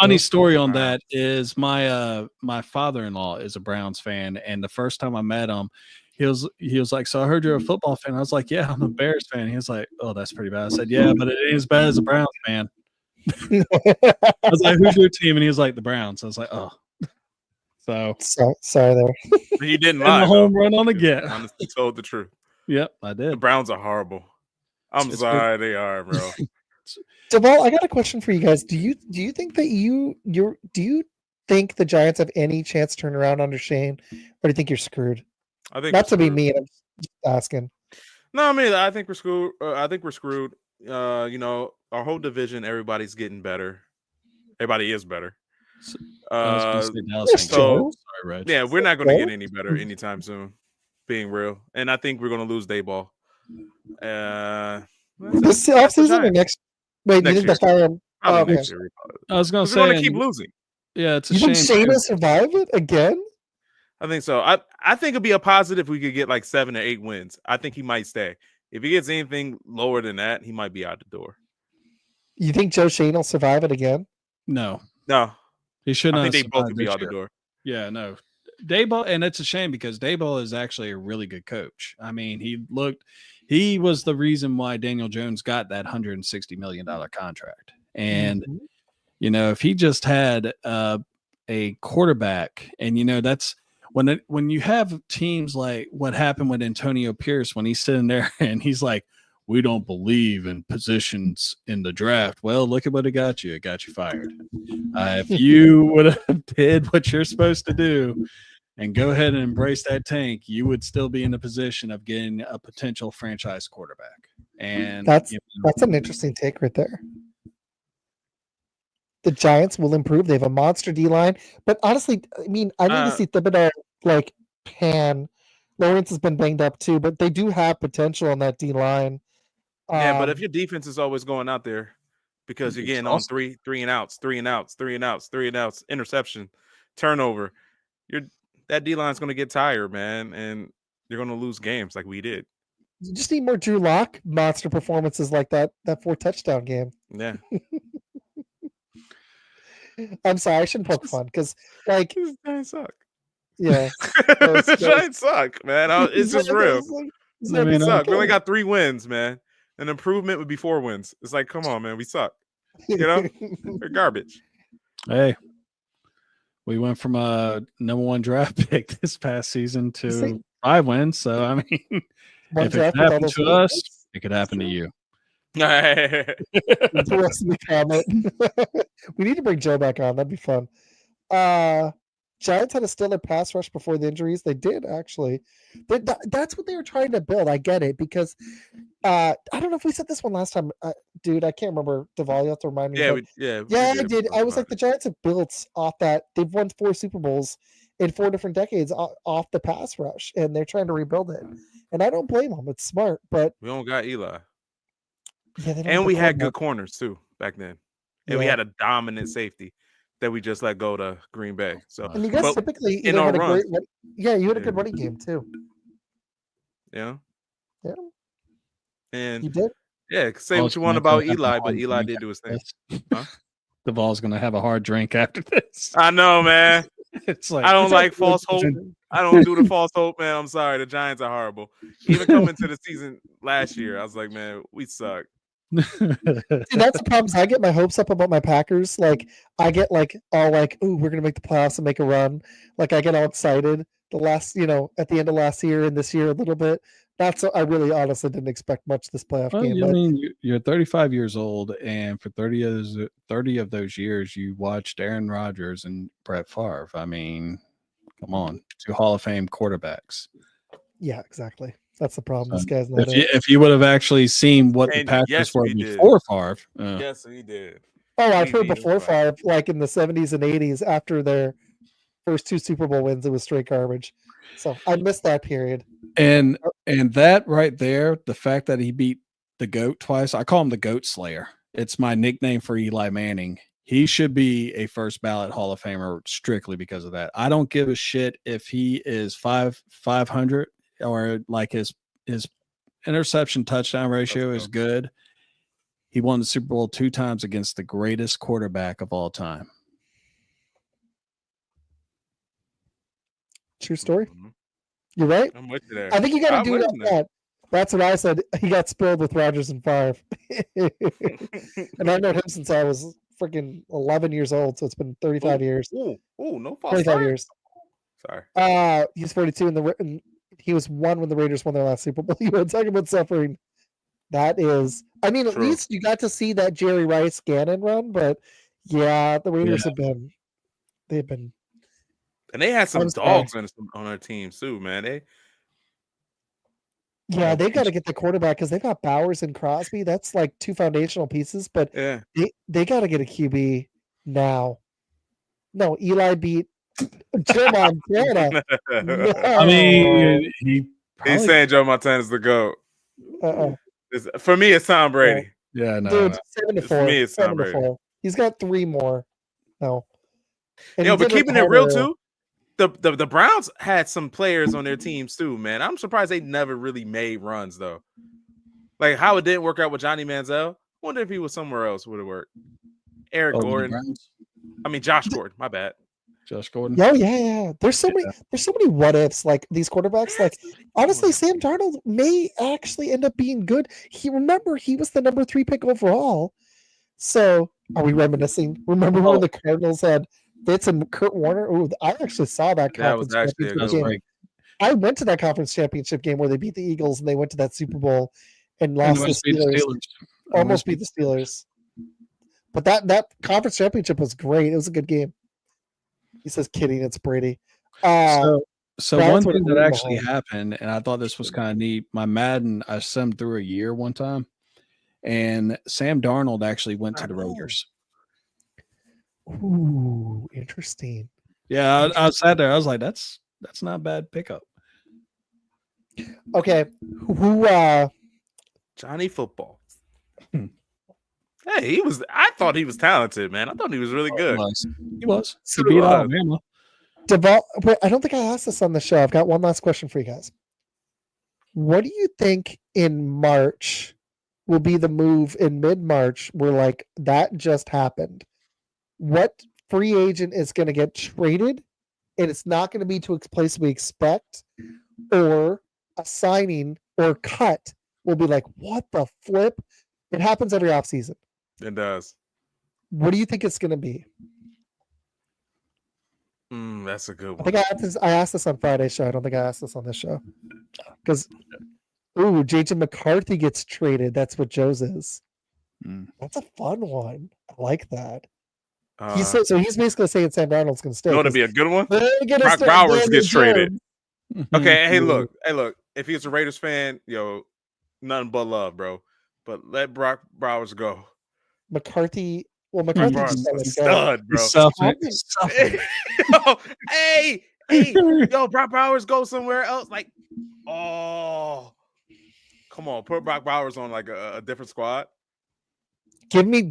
Funny story on that is my father-in-law is a Browns fan, and the first time I met him, he was like, "So I heard you're a football fan." I was like, "Yeah, I'm a Bears fan." He was like, "Oh, that's pretty bad." I said, "Yeah, but it ain't as bad as a Browns fan." I was like, "Who's your team?" And he was like, "The Browns." I was like, "Oh." So sorry there. You didn't lie. The home run on the get. Honestly, told the truth. Yep, I did. The Browns are horrible. I'm sorry, they are, bro. Deval, I got a question for you guys. Do you think that do you think the Giants have any chance to turn around under Shane, or do you think you're screwed? I think not to be mean. I'm just asking. No, I mean, I think we're screwed. We're screwed. Our whole division, everybody's getting better. Everybody is better. So yeah, we're not going to get any better anytime soon. Being real, and I think we're going to lose Dayball. This offseason or next? Wait, next you think they'll fire him? I was going to say, we're going to keep losing. Yeah, it's a you shame. think Shane will survive it again? I think so. I think it'd be a positive if we could get like 7 or 8 wins. I think he might stay. If he gets anything lower than that, he might be out the door. You think Joe Shane will survive it again? No, he should not. I think they both would be out the door. Yeah, no. Dayball, and it's a shame because Dayball is actually a really good coach. I mean, he was the reason why Daniel Jones got that $160 million contract. And if he just had a quarterback, and that's when you have teams like what happened with Antonio Pierce, when he's sitting there and he's like, "We don't believe in positions in the draft." Well, look at what it got you. It got you fired. If you would have did what you're supposed to do and go ahead and embrace that tank, you would still be in a position of getting a potential franchise quarterback. And that's an interesting take right there. The Giants will improve. They have a monster D-line. But honestly, I mean, I need to see Thibodeau pan. Lawrence has been banged up too, but they do have potential on that D-line. Yeah, but if your defense is always going out there because you're getting on three and outs, interception, turnover, that D-line is going to get tired, man, and you're going to lose games like we did. You just need more Drew Lock monster performances like that 4-touchdown game. Yeah. I'm sorry, I shouldn't poke fun because these Giants suck. Yeah, Giants suck, man. It's just real. Suck. We only got 3 wins, man. An improvement would be 4 wins. It's like, come on, man, we suck. You know, they're garbage. Hey, we went from a #1 draft pick this past season to 5 wins. So I mean, One if it draft could with all happen those to wins. us, it could happen to you. The rest of the comment. We need to bring Joe back on. That'd be fun. Giants had a stellar pass rush before the injuries. They did actually. That's what they were trying to build. I get it because I don't know if we said this one last time, dude. I can't remember. Duvall, you have to remind me. Yeah, I did. I was like, the Giants have built off that. They've won 4 Super Bowls in 4 different decades off the pass rush, and they're trying to rebuild it. And I don't blame them. It's smart, but we don't got Eli. Yeah, they don't and have we the had quarterback. good corners too back then, and we Yeah. had a dominant safety that we just let go to Green Bay. So, And you guys but typically in either our had a runs, great, yeah, you had a Yeah. good running game too. yeah, Yeah, and you did. yeah, say Paul's what you gonna want have to about have a Eli, but hard Eli drink did do his thing. after Huh? this. The ball's gonna have a hard drink after this. I know, man. It's like I don't it's like actually false hope. I don't do the false hope, man. I'm sorry. The Giants are horrible. Even coming to the season last year, I was like, man, we suck. See, that's the problem. Is I get my hopes up about my Packers. Like I get like all like, ooh, we're gonna make the playoffs and make a run. Like I get all excited. The last, at the end of last year and this year a little bit. Not so. I really honestly didn't expect much this playoff Well, game. I But mean, you're 35 years old, and for 30 of those years, you watched Aaron Rodgers and Brett Favre. I mean, come on, 2 Hall of Fame quarterbacks. yeah, exactly. That's the problem. So This guy's not if you would have actually seen what the And Packers yes, were we did. before Favre, Yes, we did. Oh, I've We heard beat him before by- Favre, like in the 70s and 80s, after their first 2 Super Bowl wins, it was straight garbage. So I missed that period. and that right there, the fact that he beat the GOAT twice, I call him the GOAT Slayer. It's my nickname for Eli Manning. He should be a first ballot Hall of Famer strictly because of that. I don't give a shit if he is 500 or like his interception touchdown ratio is good. He won the Super Bowl 2 times against the greatest quarterback of all time. True story. Mhm. You're right. I'm with you there. I think you got to I'm do with that. you there. That's what I said. He got spilled with Rodgers and Favre. And I've known him since I was freaking 11 years old. So it's been 35 years. Ooh, no false 25 start. years. Sorry. He's 42 and he was 1 when the Raiders won their last Super Bowl. You were talking about suffering. That is, I mean, at True. least you got to see that Jerry Rice Gannon run, but yeah, the Raiders they've been. And they had some I'm sorry. dogs on their team too, man. Yeah, they got to get the quarterback because they got Bowers and Crosby. That's like 2 foundational pieces, but Yeah. they got to get a QB now. No, Eli beat Joe Montana. No. I mean, He's probably, saying Joe Montana's the GOAT. Uh-uh. For me, it's Tom Brady. yeah, no, Dude, no. 7-4. For me, it's Tom 7-4. He's got 3 more. No. And Yo, he but did keeping it real retire. too, the Browns had some players on their teams too, man. I'm surprised they never really made runs though. Like how it didn't work out with Johnny Manziel. I wonder if he was somewhere else would it work. Eric Over the Gordon. Browns? I mean Josh Gordon. My bad. Josh Gordon. Oh yeah. There's so many what ifs. Like these quarterbacks. Like honestly, Sam Darnold may actually end up being good. He was the number 3 pick overall. So are we reminiscing? Remember when the Cardinals had Fitz and Kurt Warner? Oh, I actually saw that That was conference actually a championship good game. one. I went to that conference championship game where they beat the Eagles and they went to that Super Bowl and lost the Steelers. Almost beat the Steelers. But that conference championship was great. It was a good game. He says, kidding, it's Brady. So one Browns would thing that have actually Mahomes. happened, and I thought this was kind of neat. My Madden, I summed through a year one time, and Sam Darnold actually went to the Raiders. Ooh, interesting. Yeah, I sat there. I was like, that's not a bad pickup. Okay, who? Johnny Football. Hey, I thought he was talented, man. I thought he was really good. He was. So He beat was. Alabama. Duvall. Wait, I don't think I asked this on the show. I've got one last question for you guys. What do you think in March will be the move in mid-March where like that just happened? What free agent is going to get traded and it's not going to be to a place we expect, or a signing or cut will be like, what the flip? It happens every offseason. It does. What do you think it's going to be? That's a good I one. think I asked this on Friday's show. I don't think I asked this on this show. Because, JJ McCarthy gets traded. That's what Joe's is. That's a fun one. I like that. He's basically saying Sam Darnold's going to stay. You want to be a good one? Brock Bowers gets traded. Okay, hey, look. If he's a Raiders fan, nothing but love, bro. But let Brock Bowers go. McCarthy. Well, McCarthy's a stud, bro. Hey, Brock Bowers go somewhere else. Like, come on, put Brock Bowers on like a different squad. Give me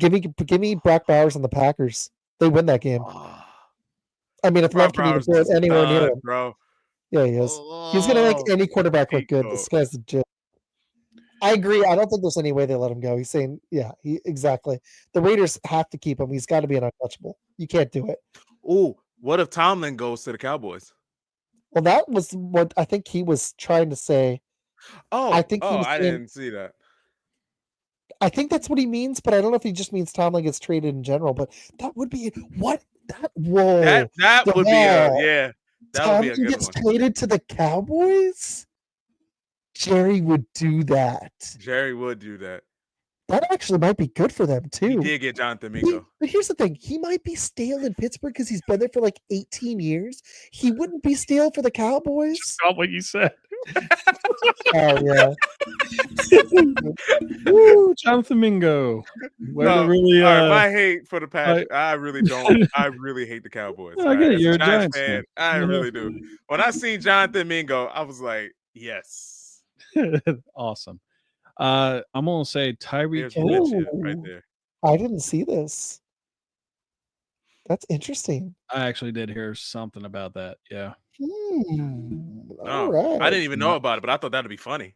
Brock Bowers on the Packers. They win that game. I mean, if Love can even throw it anywhere near him, bro. Yeah, he is. He's gonna make any quarterback look good. This guy's legit. I agree. I don't think there's any way they let him go. He's saying, exactly. The Raiders have to keep him. He's got to be an untouchable. You can't do it. Oh, what if Tomlin goes to the Cowboys? Well, that was what I think he was trying to say. I didn't see that. I think that's what he means, but I don't know if he just means Tomlin gets traded in general. But that would be what that. Whoa, that would be That Tomlin would be a good gets one. traded to the Cowboys. Jerry would do that. Jerry would do that. That actually might be good for them too. He did get Jonathan Mingo. But here's the thing: he might be stale in Pittsburgh because he's been there for like 18 years. He wouldn't be stale for the Cowboys. Not what you said. Oh yeah. Woo, Jonathan Mingo. My hate for the Packers. I really don't. I really hate the Cowboys. I get it. You're a Giants fan. I really do. When I seen Jonathan Mingo, I was like, yes. Awesome. I'm gonna say Tyreek right there. I didn't see this. That's interesting. I actually did hear something about that. Yeah. All right. I didn't even know about it, but I thought that'd be funny.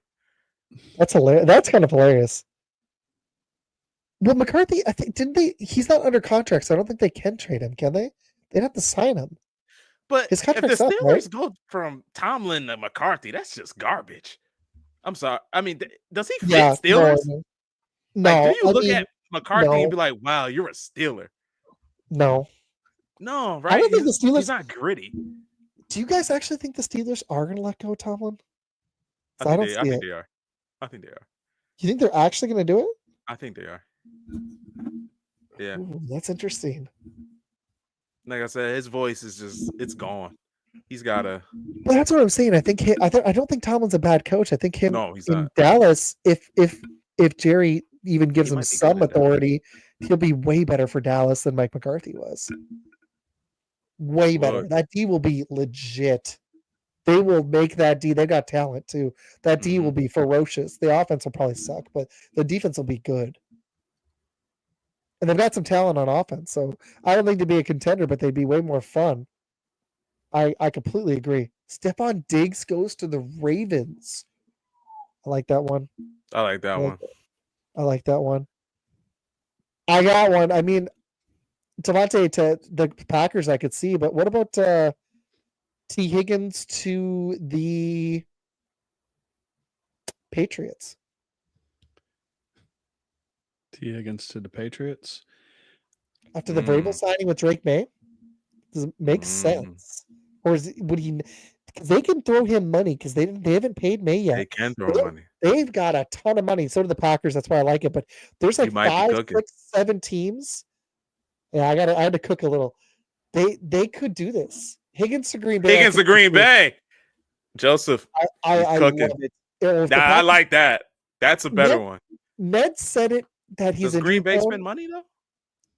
That's hilarious. That's kind of hilarious. Well, McCarthy, I think he's not under contract, so I don't think they can trade him, can they? They'd have to sign him. But his if the contract's Steelers up, go from Tomlin to McCarthy, that's just garbage. I'm sorry. I mean, does he fit Steelers? No. Like, do you look at McCarthy and be like, wow, you're a Steeler? No. No, right? I don't think the Steelers. He's not gritty. Do you guys actually think the Steelers are going to let go of Tomlin? I think they are. You think they're actually going to do it? I think they are. Yeah. Ooh, that's interesting. Like I said, his voice is it's gone. He's got to. But that's what I'm saying. I don't think Tomlin's a bad coach. I think him he's in not. Dallas, if Jerry even gives him some authority, he'll be way better for Dallas than Mike McCarthy was. Way better. That D will be legit. They will make that D. They've got talent too. That D will be ferocious. The offense will probably suck, but the defense will be good. And they've got some talent on offense. So I don't think they'd be a contender, but they'd be way more fun. I completely agree. Stephon Diggs goes to the Ravens. I like that one. I like that one. I got one. I mean, Devontae to the Packers I could see, but what about T. Higgins to the Patriots? T. Higgins to the Patriots. After the Vrabel signing with Drake May? Does it make sense? Or would he? Because they can throw him money because they haven't paid May yet. They can throw money. They've got a ton of money. So do the Packers. That's why I like it. But there's like 5, 6, 7 teams. Yeah, I had to cook a little. They could do this. Higgins to Green Bay. Joseph. I cooking. Love it. I like that. That's a better one. Ned said it that he's Does Green Bay spend money though?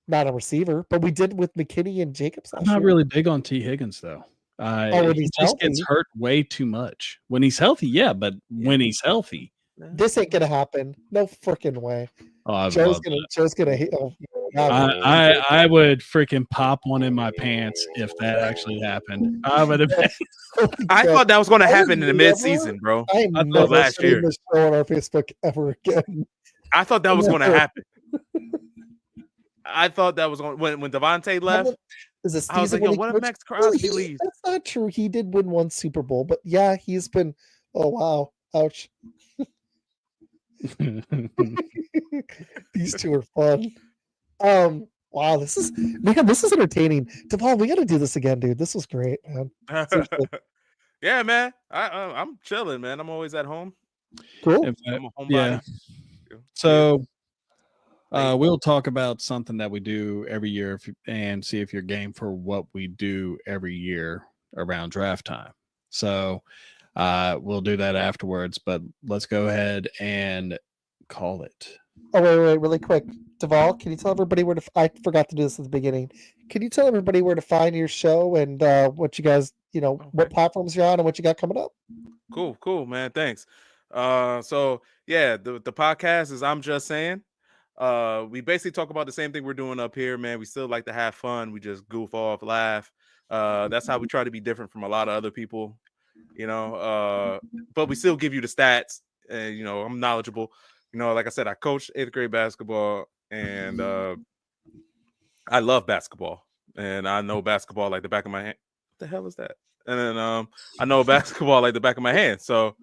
Not a receiver, but we did with McKinney and Jacobs. I'm not really big on T. Higgins though. He just gets hurt way too much. When he's healthy, yeah, but when he's healthy, this ain't gonna happen. No freaking way. Oh, Joe's gonna hit. I would freaking pop one in my pants if that actually happened. I would have. I thought that was going to happen in the mid-season, bro. I never last year this show on our Facebook ever again. I thought that was going to happen. I thought that was going when Devontae left. I was like, what if Max Crosby leaves? That's not true. He did win one Super Bowl, but yeah, he's been. Oh wow, ouch. These two are fun. Wow, this is entertaining. Duvall, we got to do this again, dude. This was great, man. Seriously. Yeah, man. I'm chilling, man. I'm always at home. Cool. In fact, I'm a homebody. yeah. So we'll talk about something that we do every year and see if you're game for what we do every year around draft time. So we'll do that afterwards, but let's go ahead and call it. Oh, wait, really quick. Duvall, can you tell everybody where to... I forgot to do this at the beginning. Can you tell everybody where to find your show and what you guys, what platforms you're on and what you got coming up? Cool, man. Thanks. So yeah, the podcast is I'm Just Saying. We basically talk about the same thing we're doing up here, man. We still like to have fun. We just goof off, laugh. That's how we try to be different from a lot of other people, but we still give you the stats. And, I'm knowledgeable. Like I said, I coach 8th grade basketball, and I love basketball, and I know basketball like the back of my hand. What the hell is that? And then I know basketball like the back of my hand. So,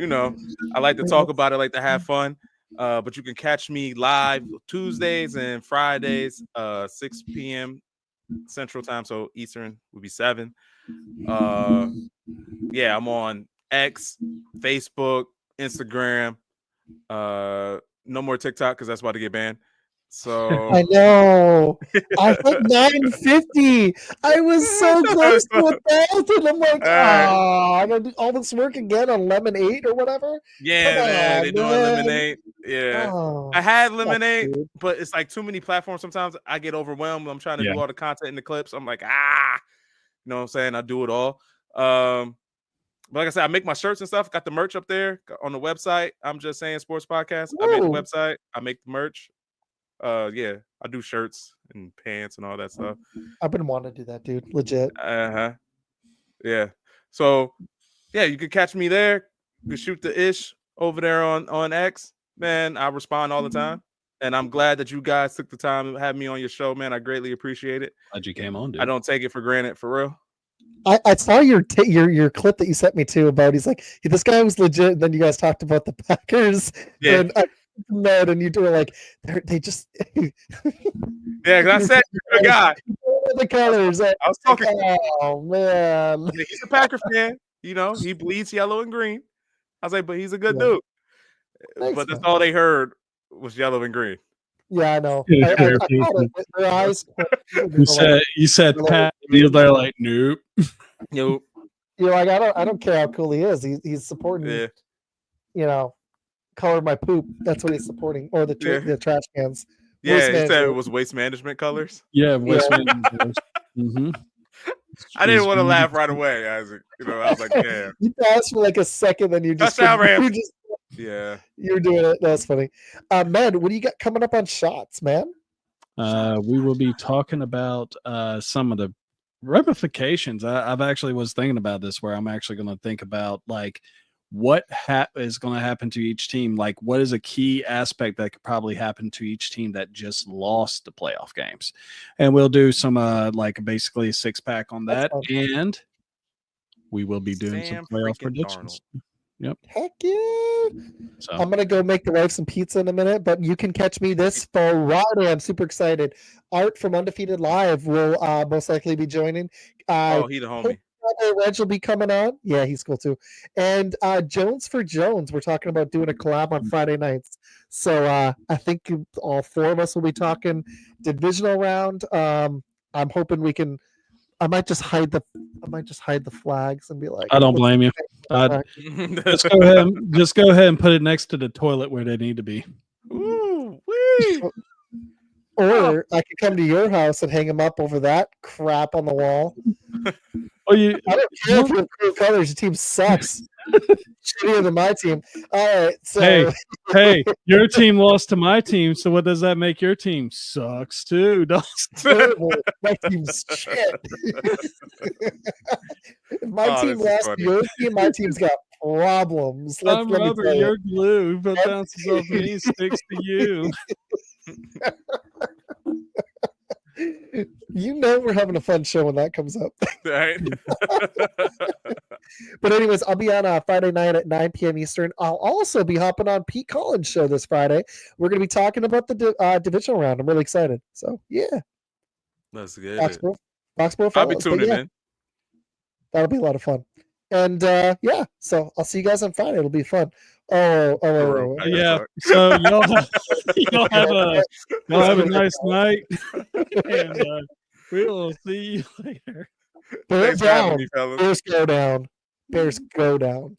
I like to talk about it, like to have fun. But you can catch me live Tuesdays and Fridays, 6 p.m. Central Time, so Eastern would be 7. Yeah, I'm on X, Facebook, Instagram. No more TikTok because that's about to get banned. So I know. I hit 950. I was so close to 1,000. I'm like, I gotta do all this work again on Lemon 8 or whatever. Yeah, man, they're doing Lemonade. Yeah, I had Lemonade, but it's like too many platforms. Sometimes I get overwhelmed. I'm trying to do all the content in the clips. I'm like, you know what I'm saying? I do it all. But like I said, I make my shirts and stuff. Got the merch up there on the website. I'm Just Saying Sports Podcast. I made the website. I make the merch. Yeah, I do shirts and pants and all that stuff. I've been wanting to do that, dude. Legit. Yeah. So yeah, you can catch me there. You can shoot the ish over there on X. Man, I respond all the time. And I'm glad that you guys took the time to have me on your show, man. I greatly appreciate it. Glad you came on, dude. I don't take it for granted, for real. I saw your clip that you sent me to about. He's like, this guy was legit. And then you guys talked about the Packers. Yeah. And I met, and you were like, they just. Yeah, because I said you're a guy. The colors. I was talking. Oh man, he's a Packer fan. He bleeds yellow and green. I was like, but he's a good dude. Thanks, but that's all they heard was yellow and green. Yeah, I know. I caught it. Their eyes. You said Pat. They're like, nope. Nope. Like I don't care how cool he is. He's supporting. Color my poop. That's what he's supporting, or the trash cans. Yeah, he said it was waste management colors. Yeah, waste management. Mm-hmm. I didn't want to laugh right away, Isaac. I was like, damn. You paused for like a second, then you just yeah. You're doing it. That's funny. Man, what do you got coming up on shots, man? We will be talking about some of the ramifications. I've actually was thinking about this, where I'm actually going to think about like what is going to happen to each team. Like, what is a key aspect that could probably happen to each team that just lost the playoff games? And we'll do some like basically a 6-pack on that, and we will be doing some playoff predictions. Yep. Heck yeah. So I'm going to go make the wife some pizza in a minute, but you can catch me this Friday. I'm super excited. Art from Undefeated Live will most likely be joining. He the homie. Reg will be coming on. Yeah, he's cool too. And Jones for Jones, we're talking about doing a collab on Friday nights. So I think all 4 of us will be talking divisional round. I'm hoping we can. I might just hide the flags and be like, I don't blame you. Just go ahead and put it next to the toilet where they need to be. Ooh, wee. Or I could come to your house and hang them up over that crap on the wall. I don't care if you're cool colors. Your team sucks. Shittier than my team. All right. So hey, your team lost to my team. So what does that make your team? Sucks too. My team's shit. If my team lost to your team, my team's got problems. I'm rubber, you're glue. But bounces off me, sticks to you. We're having a fun show when that comes up. Right. But anyways, I'll be on Friday night at 9 p.m. Eastern. I'll also be hopping on Pete Collins' show this Friday. We're going to be talking about the divisional round. I'm really excited. So yeah, Let's get it. Foxborough I'll be fellas. tuning in. That'll be a lot of fun. And yeah, so I'll see you guys on Friday. It'll be fun. Oh, yeah. So y'all have a nice night, and we'll see you later. Bears Thanks for having down. me, fellas. Bears go down. Bears go down.